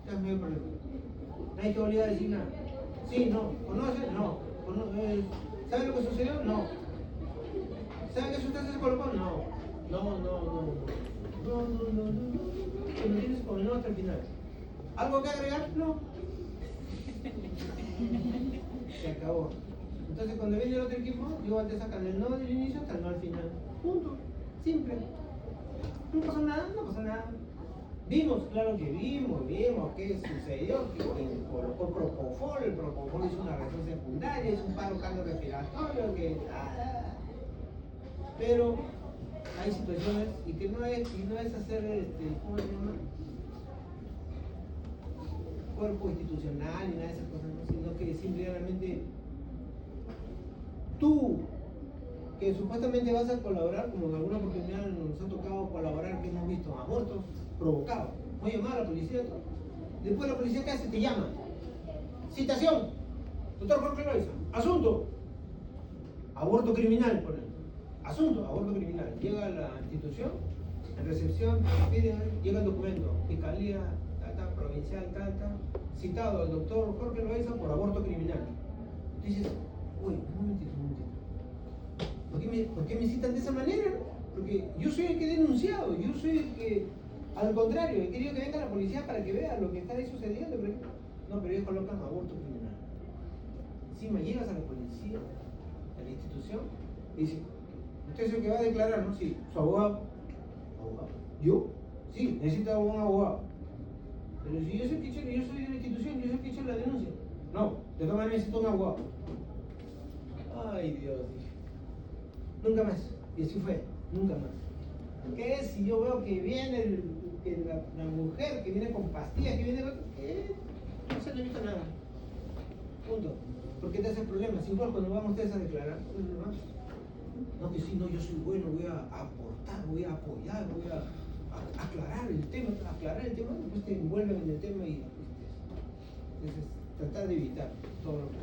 Ya es medio problema. Nadie te obliga a decir nada. Sí, no. ¿Conoce? No. ¿Sabe lo que sucedió? No. ¿Sabe que usted se colocó? No. No. Que me tienes con el no hasta el final. ¿Algo que agregar? No. Se acabó. Entonces cuando viene el otro equipo, igual te sacan el no del inicio hasta el no al final. Punto. Simple. No pasó nada, no pasó nada. Vimos, claro que vimos qué sucedió, que colocó propofol, el propofol es una reacción secundaria, es un paro cardiorrespiratorio, que... Pero hay situaciones y que no es hacer, ¿cómo se llama? Cuerpo institucional y nada de esas cosas, ¿no? Sino que simplemente tú, que supuestamente vas a colaborar, como en alguna oportunidad nos ha tocado colaborar, que hemos visto abortos provocados, voy a llamar a la policía, todo. Después la policía, ¿qué hace? Te llama. Citación. Doctor Jorge Loaiza, asunto. Aborto criminal, por ejemplo. Asunto, aborto criminal. Llega a la institución, en recepción, piden, llega el documento, fiscalía, tal, provincial, tal, citado al doctor Jorge Loaiza por aborto criminal. Dices, uy, un momentito. ¿Por qué me citan de esa manera? Porque yo soy el que he denunciado, yo soy el que, al contrario, he querido que venga la policía para que vea lo que está ahí sucediendo. Pero no, pero ellos colocan aborto criminal. Encima llegas a la policía, a la institución, y dicen, usted es el que va a declarar, ¿no? Sí, su abogado. ¿Abogado? ¿Yo? Sí, necesita un abogado. Pero si yo soy el que yo soy de la institución, yo soy el que he hecho la denuncia. No, de todas maneras necesito un abogado. Ay, Dios, dije. Nunca más. Y así fue, nunca más. ¿Qué es si yo veo que viene la mujer, que viene con pastillas, que viene con... ¿Qué? No se le evita nada. Punto. ¿Por qué te hace problema? Si igual cuando van ustedes a declarar, no, que sí, no, yo soy bueno, voy a aportar, voy a apoyar, voy a aclarar el tema, después te envuelven en el tema y entonces, tratar de evitar todo lo que...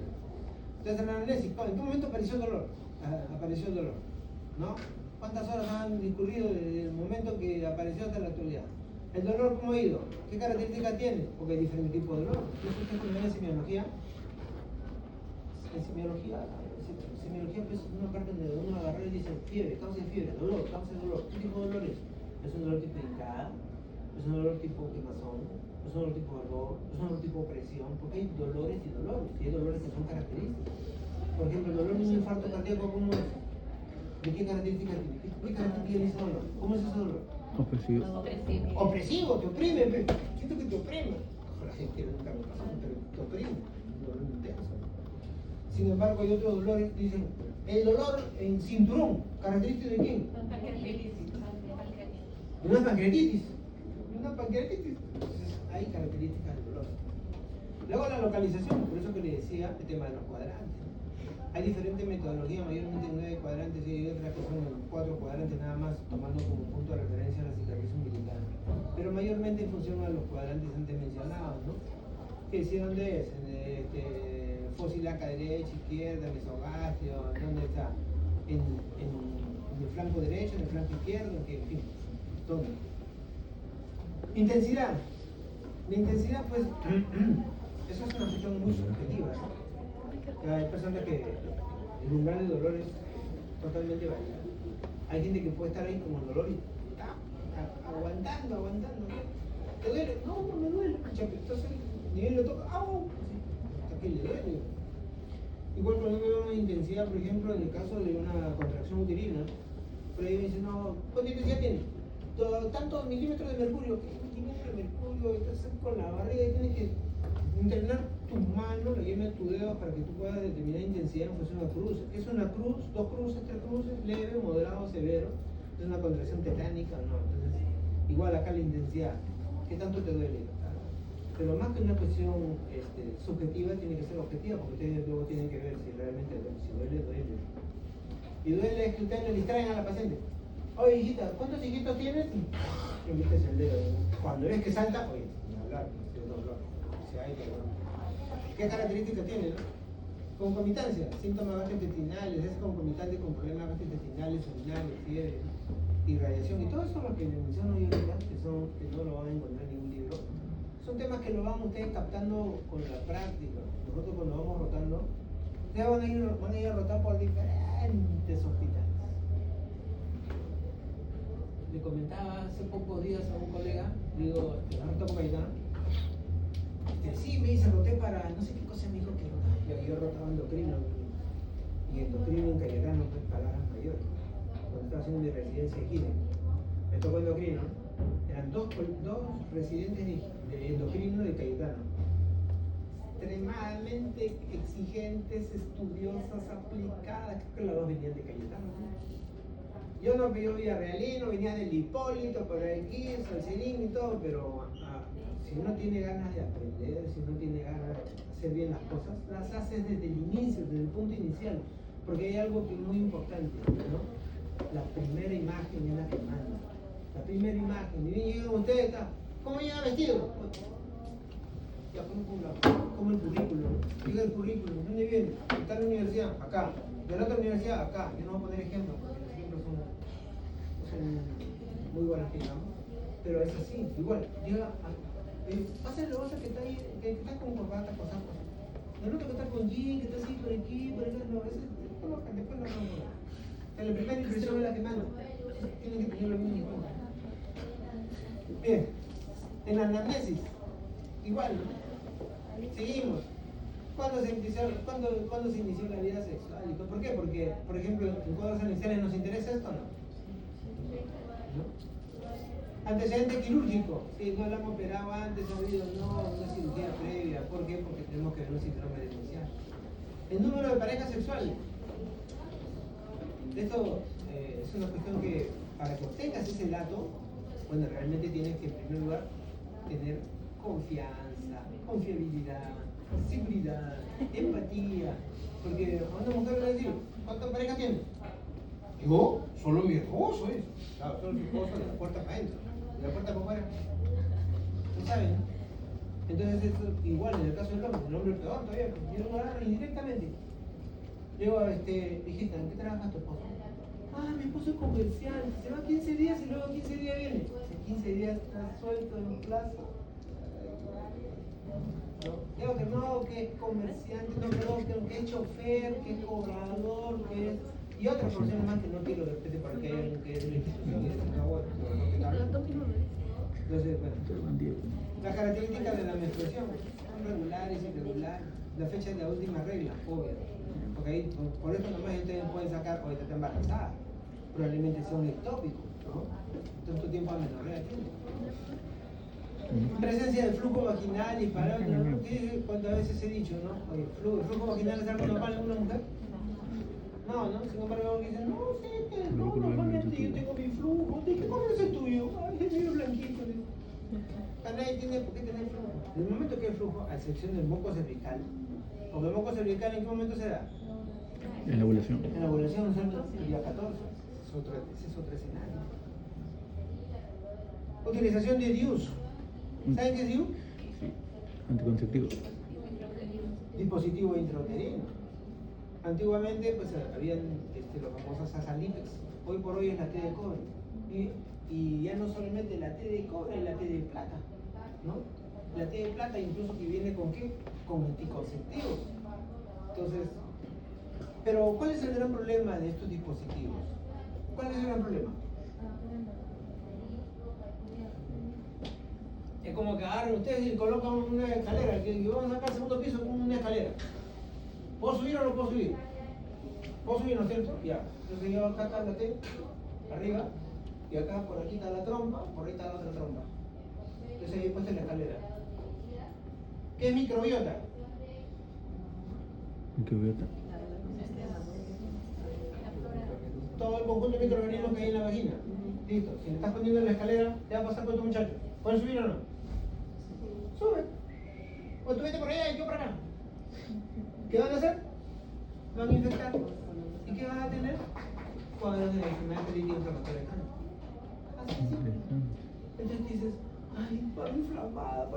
Entonces, la anamnesis, ¿en qué momento apareció el dolor? Apareció el dolor, ¿no? ¿Cuántas horas han discurrido desde el momento que apareció hasta la actualidad? ¿El dolor cómo ha ido? ¿Qué características tiene? Porque hay diferentes tipos de dolor. Entonces, usted cuando ve la semiología, pues una parte donde uno agarra y dice fiebre, causa de fiebre, dolor, causa de dolor. ¿Qué tipo de dolor es? ¿Es un dolor tipo hincada? ¿Es un dolor tipo quemazón? ¿Es un dolor tipo ardor? ¿Es un dolor tipo presión? Porque hay dolores y dolores, y hay dolores que son característicos. Por ejemplo, el dolor de un infarto cardíaco, ¿cómo es? ¿De qué características tiene? ¿Qué características tiene ese dolor? ¿Cómo es ese dolor? Opresivo. Opresivo, te oprime, siento que te oprime. La gente nunca me pasó, pero te oprime, un dolor intenso. Sin embargo, hay otros dolores, dicen, el dolor en cinturón, ¿característico de quién? Una pancreatitis. Entonces, hay características del dolor. Luego la localización, por eso que le decía el tema de los cuadrantes. Hay diferentes metodologías, mayormente en 9 cuadrantes, y hay otras que son en 4 cuadrantes nada más, tomando como punto de referencia la cicatriz umbilical. Pero mayormente en función a los cuadrantes antes mencionados, ¿no? Que si dónde es, fosilaca derecha, izquierda, mesogastrio, ¿dónde está? En el flanco derecho, en el flanco izquierdo, en fin, todo. Intensidad. La intensidad, pues, eso es una cuestión muy subjetiva, ¿no? Hay personas que el umbral de dolor es totalmente variable. Hay gente que puede estar ahí con el dolor y está aguantando. ¿Te duele? No me duele. Entonces, ni bien lo toca, ¡au! Hasta que le duele. Igual cuando veo una intensidad, por ejemplo, en el caso de una contracción uterina, pero ahí me dicen, no, ¿cuánta intensidad tiene? Tantos milímetros de mercurio. ¿Qué milímetros de mercurio? Estás con la barriga y tienes que entrenar tu mano, la yema de tu dedo para que tú puedas determinar intensidad en función de una cruz. ¿Es una cruz, 2 cruces, 3 cruces, leve, moderado, severo? ¿Es una contracción tetánica? No. Entonces, igual acá la intensidad. ¿Qué tanto te duele? Pero más que una cuestión subjetiva, tiene que ser objetiva, porque ustedes luego tienen que ver si realmente duele. Si duele, duele. Y duele es que ustedes le distraen a la paciente. Oye, hijita, ¿cuántos hijitos tienes? Y metes el dedo. Cuando ves que salta, oye, ni hablar, no hablar. ¿Qué características tiene? ¿No? Concomitancia, síntomas gastrointestinales, es concomitante con problemas gastrointestinales, urinarios, fiebre, irradiación y todo eso lo que les menciono yo ahorita, que no lo van a encontrar en ningún libro. Son temas que lo van ustedes captando con la práctica. Nosotros cuando vamos rotando, ustedes van a ir a rotar por diferentes hospitales. Le comentaba hace pocos días a un colega, digo, ¿la rota por Cayetano? Sí, me dice, roté para, no sé qué cosa me dijo que rotaba. Yo rotaba endocrino, y endocrino en Cayetano, pues palabras mayores. Cuando estaba haciendo mi residencia en Chile, me tocó endocrino, eran dos residentes de endocrino de Cayetano. Extremadamente exigentes, estudiosas, aplicadas, creo que las dos venían de Cayetano, ¿no? Yo no yo villarrealino, venía del Hipólito, por aquí, Salcerín y todo, pero si uno tiene ganas de aprender, si uno tiene ganas de hacer bien las cosas, las haces desde el inicio, desde el punto inicial, porque hay algo que es muy importante, ¿no? La primera imagen es la que manda. La primera imagen, y llegan ustedes, ¿cómo llega vestido? Ya, como el currículum, llega el currículum, ¿dónde viene? ¿Está en la universidad? Acá. ¿De la otra universidad? Acá. Yo no voy a poner ejemplos, porque los ejemplos son muy buenas que digamos, pero es así, igual, llega a... pasa lo que está ahí, que está con corbata, cosas. El otro que está con jean, que está así por aquí, por acá, no, ese después lo vamos. O sea, la primera impresión es la que manda. Tienen que tener lo mismo. Bien, en la anamnesis, igual, ¿no? Seguimos. ¿Cuándo se inició la vida sexual? ¿Por qué? Porque, por ejemplo, en cuadros iniciales nos interesa esto, ¿no? ¿No? Antecedente quirúrgico. Si no lo hemos operado antes, ha habido una cirugía previa. ¿Por qué? Porque tenemos que ver un síndrome demencial. El número de parejas sexuales. Esto es una cuestión que, para que obtengas ese dato, bueno, realmente tienes que, en primer lugar, tener confianza, confiabilidad, seguridad, empatía. Porque a una mujer le va a decir, ¿cuántas parejas tienes? Yo, solo mi esposo es. Claro, solo mi esposo de la puerta para adentro, de la puerta para afuera. ¿No saben? ¿No? Entonces, esto, igual en el caso del hombre, el hombre peor todavía, yo lo agarro indirectamente. Digo, hijita, ¿en qué trabaja tu esposo? Ah, mi esposo es comercial, se va 15 días y luego 15 días viene. Ese 15 días está suelto en plazo. ¿No? Digo que no, que es comerciante, no, perdón, que es chofer, que es cobrador, que es... Y otras profesiones más que no quiero de repente para que haya alguien que es de la institución y es una buena, entonces, bueno, las características de la menstruación son regulares, irregulares, la fecha es la última regla, obvio, porque ahí, por eso nomás ustedes pueden sacar, ahorita está embarazada, probablemente sea un ectópico, ¿no? Tanto tiempo amenorrea tiene. Presencia de flujo vaginal y parado, ¿no? ¿Cuántas veces he dicho, no? Oye, ¿el flujo vaginal es algo normal en una mujer? No, ¿no? Sin embargo, dicen, no, sí, que no, normalmente yo tengo mi flujo. ¿De qué color es el tuyo? Ay, el mío es blanquito. Nadie tiene por qué tener flujo. En el momento que hay flujo, a excepción del moco cervical, porque el moco cervical, ¿en qué momento se da? En la ovulación. En la ovulación, nosotros, el día 14. Ese es otro escenario. Utilización de DIUs. ¿Saben qué es DIU? Sí. Anticonceptivo. Dispositivo intrauterino. Antiguamente pues habían los famosos azalipex, hoy por hoy es la T de cobre y ya no solamente la T de cobre, es la T de plata, ¿no? La T de plata incluso que viene con ¿qué? Con anticonceptivos. Entonces, pero ¿cuál es el gran problema de estos dispositivos? ¿Cuál es el gran problema? Es como que agarran ustedes y colocan una escalera, que vamos a sacar el segundo piso con una escalera. ¿Puedo subir o no puedo subir? ¿Puedo subir, no es cierto? Ya. Entonces yo acá está la T, arriba, y acá por aquí está la trompa, por ahí está la otra trompa. Entonces ahí he puesto la escalera. ¿Qué es microbiota? Microbiota. Todo el conjunto de microorganismos que hay en la vagina. Listo. Si le estás poniendo en la escalera, te va a pasar con tu muchacho. ¿Puedes subir o no? Sube. O tú vete por allá y yo por acá. ¿Qué van a hacer? Van a infectar. ¿Y qué van a tener? Cuadros de enfermedad crítica inflamatoria. Así es simple. Entonces dices, ay, para inflamada.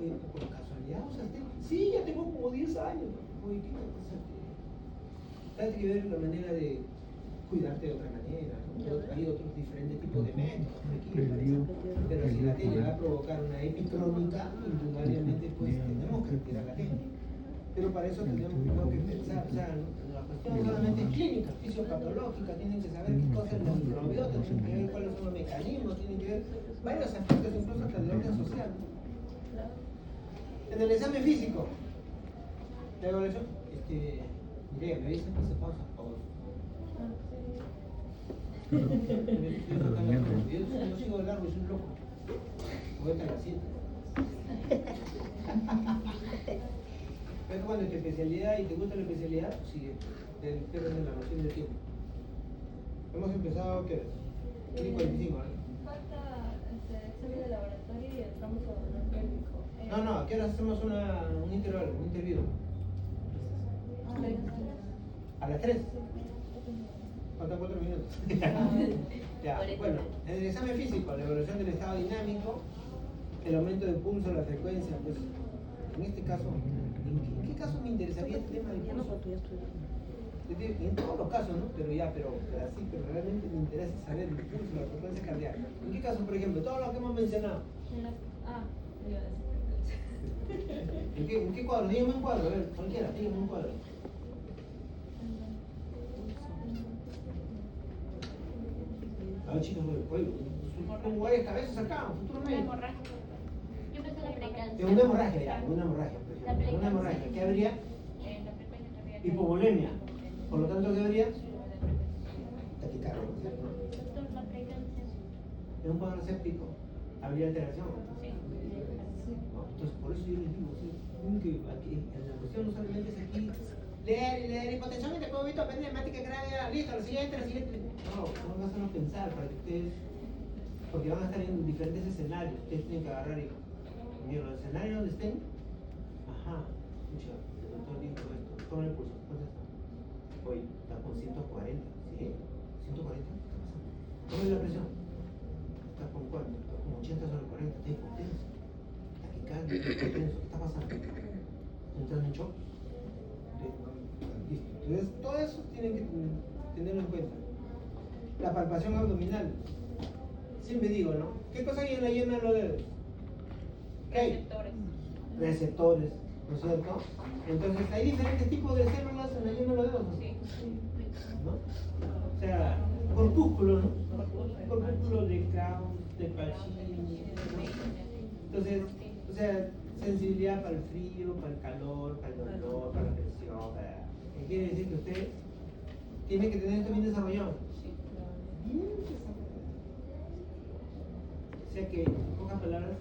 Y por casualidad usaste. Sí, ya tengo como 10 años. Oye, ¿qué te pasa? Hay que ver la manera de cuidarte de otra manera, ¿no? Hay otros diferentes tipos de métodos, pero si la T va a provocar una epicrónica, indudablemente pues tenemos que retirar la T. Pero para eso tenemos que pensar, o sea, la cuestión no solamente es clínica, fisiopatológica, tienen que saber qué cosa es la microbiota, tienen que ver cuáles son los mecanismos, tienen que ver varios aspectos, incluso hasta el orden social. En el examen físico, la evaluación, mire, me dicen que se pausa, por favor. Yo sigo de largo y soy un loco. Voy hasta las 7. Es cuando tu especialidad y te gusta la especialidad, sigue. Te pierdes la noción del tiempo. Hemos empezado, ¿qué hora? 1:45, ¿no? Falta examen de laboratorio y entramos a un médico. No, ¿a qué hora hacemos un intervalo, un interview? A las 3. Faltan 4 minutos. Ya, bueno, en el examen físico, la evaluación del estado dinámico, el aumento de pulso, la frecuencia, pues en este caso, ¿en qué caso me interesaría este tema del pulso? En todos los casos, ¿no? Pero así, pero realmente me interesa saber el pulso, la frecuencia cardíaca. ¿En qué caso, por ejemplo? Todo lo que hemos mencionado. Iba a decir. ¿En qué cuadro? Dígame un cuadro, a ver, cualquiera, dígame un cuadro. A ver, chicos, oye, ¿cómo varias cabezas acá? Un futuro Una médico. hemorragia. Yo pensé la preeclampsia. Es una hemorragia, ya, una hemorragia, por La ejemplo. Una hemorragia. ¿Qué habría? La frecuencia cardíaca. Hipovolemia. Por lo tanto, ¿qué habría? Taquicardia, ¿no es cierto? Doctor, la preeclampsia. Es un cuadro séptico. ¿Habría alteración? Sí. No, entonces, por eso yo les digo, sí, tienen que, aquí, en la cuestión no solamente es aquí leer hipotensión de cóbito, pneumática grave, listo, la siguiente. No, van a hacerlo pensar para que ustedes, porque van a estar en diferentes escenarios, ustedes tienen que agarrar y, mira, los escenarios donde estén, ajá, escucha, el doctor dijo esto, toma el pulso, ¿cuánto está? Hoy está con 140, ¿sí? 140, ¿qué está pasando? Toma la presión, está con cuánto, está con 80 sobre 40, está hipotenso, taquicardia, hipotenso, ¿qué está pasando? ¿Está entrando en shock? Listo. Entonces, todo eso tienen que tenerlo en cuenta. La palpación abdominal. Siempre digo, ¿no? ¿Qué cosa hay en la yema de los dedos? ¿Qué hay? Receptores. Receptores, ¿no es cierto? Entonces, hay diferentes tipos de células en la yema de los dedos, ¿no? Sí. ¿No? O sea, corpúsculos, ¿no? Corpúsculos de Kraus, de Pacini, ¿no? Entonces, o sea, sensibilidad para el frío, para el calor, para el dolor, para la presión, ¿qué quiere decir? Que usted tiene que tener esto bien desarrollado. Bien desarrollado. O sea que, en pocas palabras,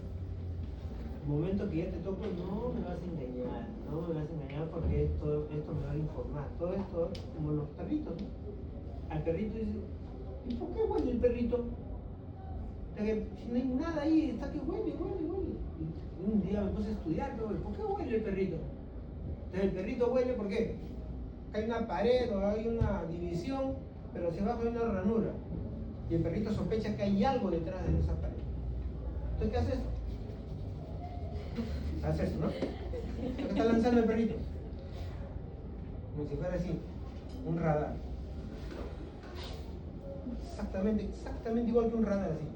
el momento que ya te toco, no me vas a engañar, no me vas a engañar porque esto me va a informar. Todo esto, como los perritos, ¿no? Al perrito dice, ¿y por qué huele el perrito? O sea que si no hay nada ahí, está que huele. Y un día me puse a estudiar, pero ¿por qué huele el perrito? Entonces el perrito huele, ¿por qué? Hay una pared o hay una división, pero hacia abajo hay una ranura. Y el perrito sospecha que hay algo detrás de esa pared. Entonces, ¿qué haces? Hace eso, ¿no? ¿Qué está lanzando el perrito? Como si fuera así, un radar. Exactamente igual que un radar así.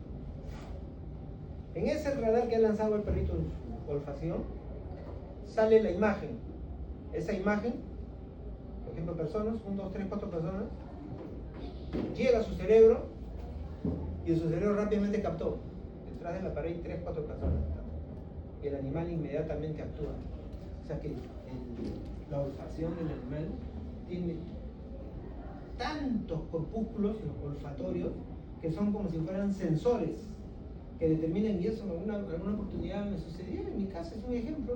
En ese radar que ha lanzado el perrito en su olfacción, sale la imagen. Esa imagen, por ejemplo, personas, 1, 2, 3, 4 personas, llega a su cerebro y su cerebro rápidamente captó. Detrás de la pared hay 3, 4 personas. Y el animal inmediatamente actúa. O sea que la olfacción del animal tiene tantos corpúsculos olfatorios que son como si fueran sensores que determinan, y eso en alguna oportunidad me sucedió en mi casa, es un ejemplo,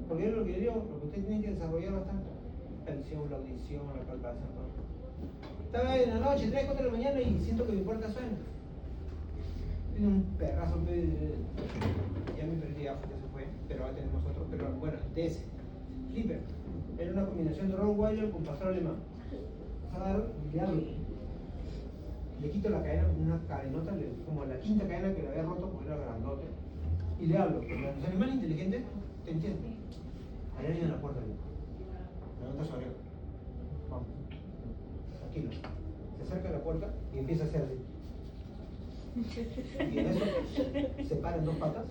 porque es lo que yo digo, lo que usted tiene que desarrollar bastante, la visión, la audición, la palpación, todo. Estaba en la noche, 3, 4 de la mañana y siento que mi puerta suena. Tiene un perrazo, ya mi perrito ya se fue, pero ahora tenemos otro, pero bueno, de ese, Flipper, era una combinación de Rottweiler con pastor alemán. Le quito la cadena con una cadenota, como la quinta cadena que le había roto porque era grandote, y le hablo. Los animales inteligentes te entienden. Hay alguien en la puerta, levanta su oreja. Vamos, tranquilo. Se acerca a la puerta y empieza a hacer así. Y en eso se paran 2 patas,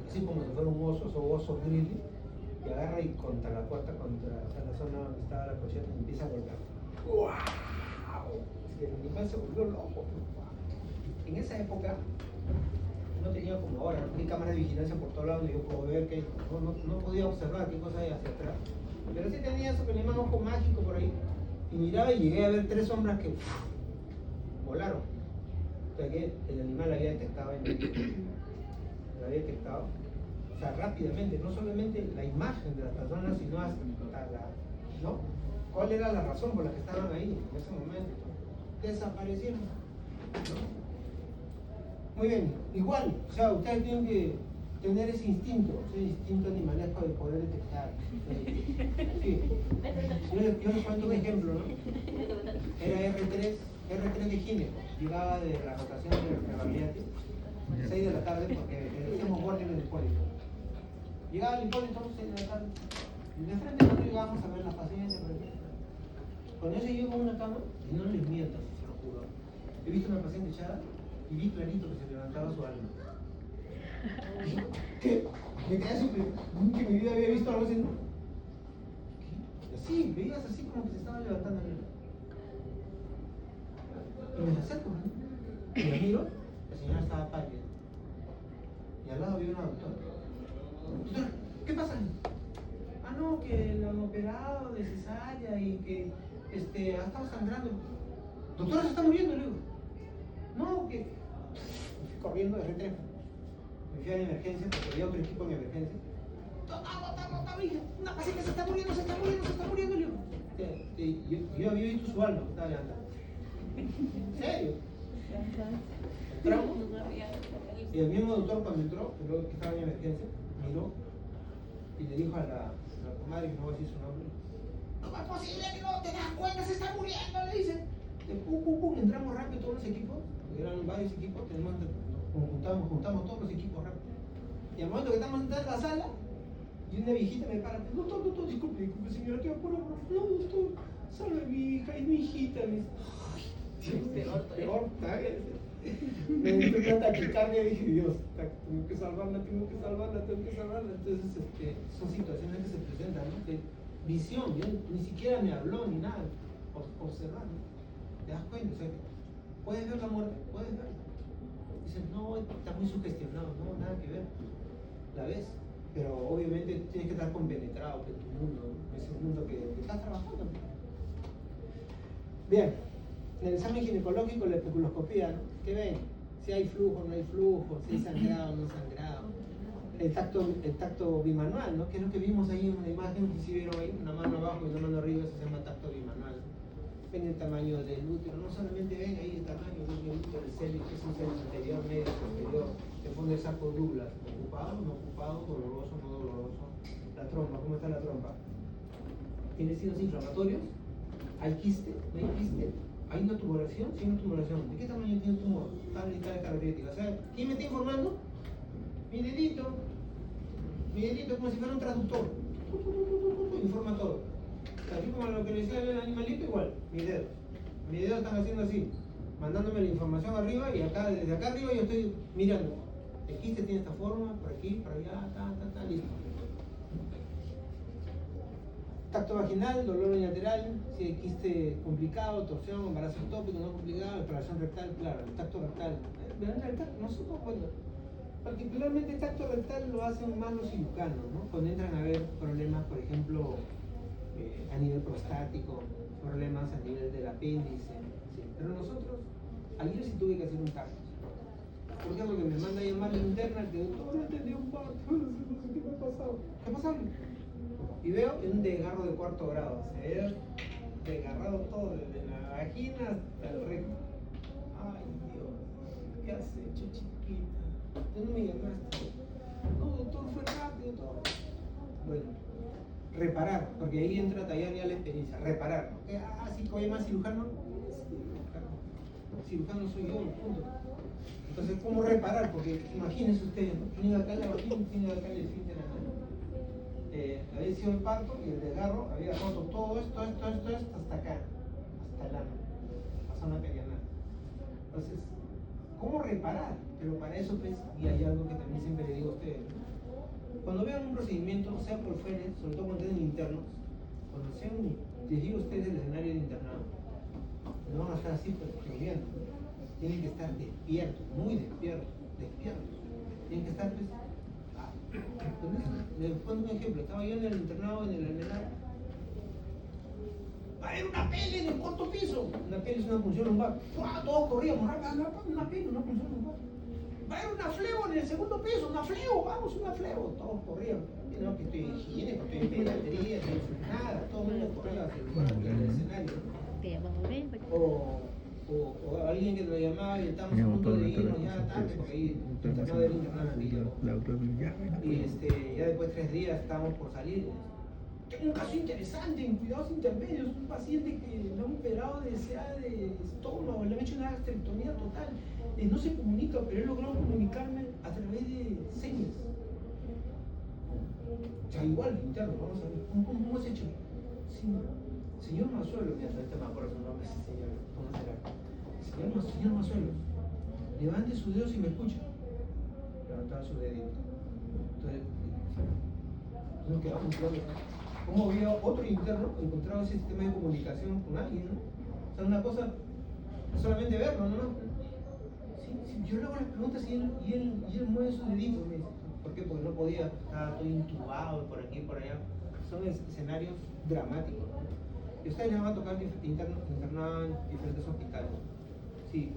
así como si fuera un oso o oso grizzly, y agarra y contra la puerta, contra la zona donde estaba la cochera, y empieza a golpear. ¡Wow! El animal se volvió loco. En esa época no tenía como ahora, no tenía cámaras de vigilancia por todos lados donde yo puedo ver que no podía observar qué cosa hay hacia atrás. Pero sí tenía eso que le llaman ojo mágico por ahí. Y miraba y llegué a ver 3 sombras que volaron. O sea que el animal había detectado lo había detectado. O sea, rápidamente, no solamente la imagen de las personas, sino hasta ¿no? ¿Cuál era la razón por la que estaban ahí en ese momento? Desaparecieron, ¿no? Muy bien, igual, o sea, ustedes tienen que tener ese instinto animalesco de poder detectar. Sí. Yo les cuento un ejemplo, ¿no? Era R3 de Gine, llegaba de la rotación de Rabiati, 6 de la tarde, porque hacíamos guardia en el Hipólito. Llegaba el Hipólito, 6 de la tarde, y de frente nosotros llegábamos a ver la paciencia, por ejemplo. Cuando yo llegué con una cama, y no les miento, se lo juro, he visto a una paciente echada y vi clarito que se levantaba su alma. ¿Qué? Me quedé así, nunca en mi vida había visto algo así. ¿Qué? Así, veías así como que se estaba levantando el alma. Y me acerco, ¿no? Y la miro, la señora estaba pálida. Y al lado había una doctora. Doctora, ¿qué pasa? Ah, no, que lo han operado de cesárea y que ha estado sangrando. Doctora, se está muriendo, le digo. No, que. Me fui corriendo de retrete. Me fui a la emergencia porque había otro equipo en emergencia. Hija, una paciente se está muriendo, le digo. Yo había visto su alma que estaba levantando. ¿En serio? Entramos. Y el mismo doctor cuando entró, que luego que estaba en emergencia, miró y le dijo a la comadre, que no voy a decir su nombre, no es posible que no te das cuenta, se está muriendo, le dicen. Entramos rápido todos los equipos, porque eran varios equipos, juntamos todos los equipos rápido. Y al momento que estamos entrando a la sala, y una viejita me para, doctor, disculpe, señora, te apuro, no, doctor, salve mi hija, es mi hijita, me dice, peor, me entró una taquicardia y dije, Dios, tengo que salvarla. Entonces, son situaciones que se presentan, ¿no? Que visión, yo ni siquiera me habló ni nada, observar, ¿no? ¿Te das cuenta? O sea, ¿puedes ver la muerte? ¿Puedes verla? Dicen, no, está muy sugestionado, no, nada que ver. La ves, pero obviamente tienes que estar compenetrado con tu mundo, ese mundo que estás trabajando. Bien, en el examen ginecológico, la especuloscopía, ¿no? ¿Qué ven? Si hay flujo, no hay flujo, si hay sangrado, no sangrado. El tacto bimanual, ¿no? Que es lo que vimos ahí en la imagen, que si vieron ahí, una mano abajo y una mano arriba, se llama tacto bimanual. Ven el tamaño del útero, no solamente ven ahí el tamaño del útero, el cervix, que es un cervix anterior, medio, posterior, el fondo del saco Douglas, ocupado, no ocupado, doloroso, no doloroso. La trompa, ¿cómo está la trompa? ¿Tiene signos inflamatorios? ¿Hay quiste? ¿No hay quiste? ¿Hay una tumoración? Sí, una tumoración. ¿De qué tamaño tiene el tumor? Tal y tal característica. O sea, ¿quién me está informando? Mi dedito como si fuera un traductor. Informa todo. Así como lo que le decía el animalito, igual, mis dedos están haciendo así, mandándome la información arriba, y acá, desde acá arriba yo estoy mirando. El quiste tiene esta forma, por aquí, por allá, listo. Tacto vaginal, dolor unilateral, si hay quiste complicado, torsión, embarazo ectópico no complicado, exploración rectal, claro, el tacto rectal. Nosotros, bueno, particularmente el tacto rectal lo hacen más los cirujanos, ¿no? Cuando entran a ver problemas, por ejemplo, a nivel prostático, problemas a nivel del apéndice, ¿sí? Pero nosotros, ayer sí tuve que hacer un tacto. ¿Por qué? Porque me manda a llamar la interna, que doctor, no entendí un parto, no sé qué me ha pasado. ¿Qué ha pasado? Y veo un desgarro de 4º grado, se ve desgarrado todo, desde la vagina hasta el recto. Ay Dios, ¿qué has hecho, chiquita? ¿Tú no me llamaste? No, doctor, fue rápido todo. Bueno, reparar, porque ahí entra a tallar ya la experiencia, reparar, ¿no? Sí, que oye más cirujano, cirujano soy yo, punto. Entonces, ¿cómo reparar? Porque imagínense ustedes, ¿no? Tienen acá la vagina, tienen acá el esfínter anal. Había sido el parto y el desgarro había roto todo esto hasta acá, hasta el ano, la zona perianal. Entonces, ¿cómo reparar? Pero para eso, pues, y hay algo que también siempre le digo a ustedes, ¿no? Cuando vean un procedimiento, sea por fuera, sobre todo cuando tienen internos, cuando sean, les digo a ustedes el escenario de internado, no van a estar así, pero viendo, tienen que estar despiertos, muy despiertos. Tienen que estar, pues, les cuento un ejemplo, estaba yo en el internado, en el anhelar. Va a haber una pele en el 4º piso. Una pele es una punción lumbar. Todos corríamos, una pele, una punción lumbar. Va a haber una flebo en el 2º piso, una flebo. Todos corríamos. Y no, que estoy en higiene, que estoy en pediatría, nada, todo el mundo corría hacia el lugar, hacia el escenario. O alguien que lo llamaba y estamos a punto de irnos ya tarde, porque ahí el internado del internado y ya después de 3 días estábamos por salir. Tengo un caso interesante en cuidados intermedios, un paciente que le han operado de estómago, le han hecho una gastrectomía total, no se comunica, pero he logrado comunicarme a través de señas. O sea, igual, interno, vamos a ver, ¿cómo has hecho? Señor Mazuelo, mira, ahorita me acuerdo su nombre, ese señor, ¿cómo será? Señor Mazuelo, levante su dedo si me escucha. Levantaba su dedito. Entonces, nos quedamos claros. ¿Cómo había otro interno encontrado ese sistema de comunicación con alguien, no? O sea, una cosa, solamente verlo, ¿no? Sí, yo le hago las preguntas y él mueve su dedito, me dice. ¿Por qué? Porque no podía, estaba todo intubado por aquí y por allá. Son escenarios dramáticos. Y ustedes les van a tocar internado en diferentes hospitales. Sí.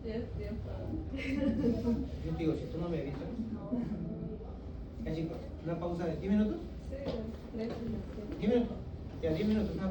Yo te digo, si tú no me avisas. Ya chicos, una pausa de 10 minutos. Sí, 3 minutos. 10 minutos. Ya, 10 minutos. Una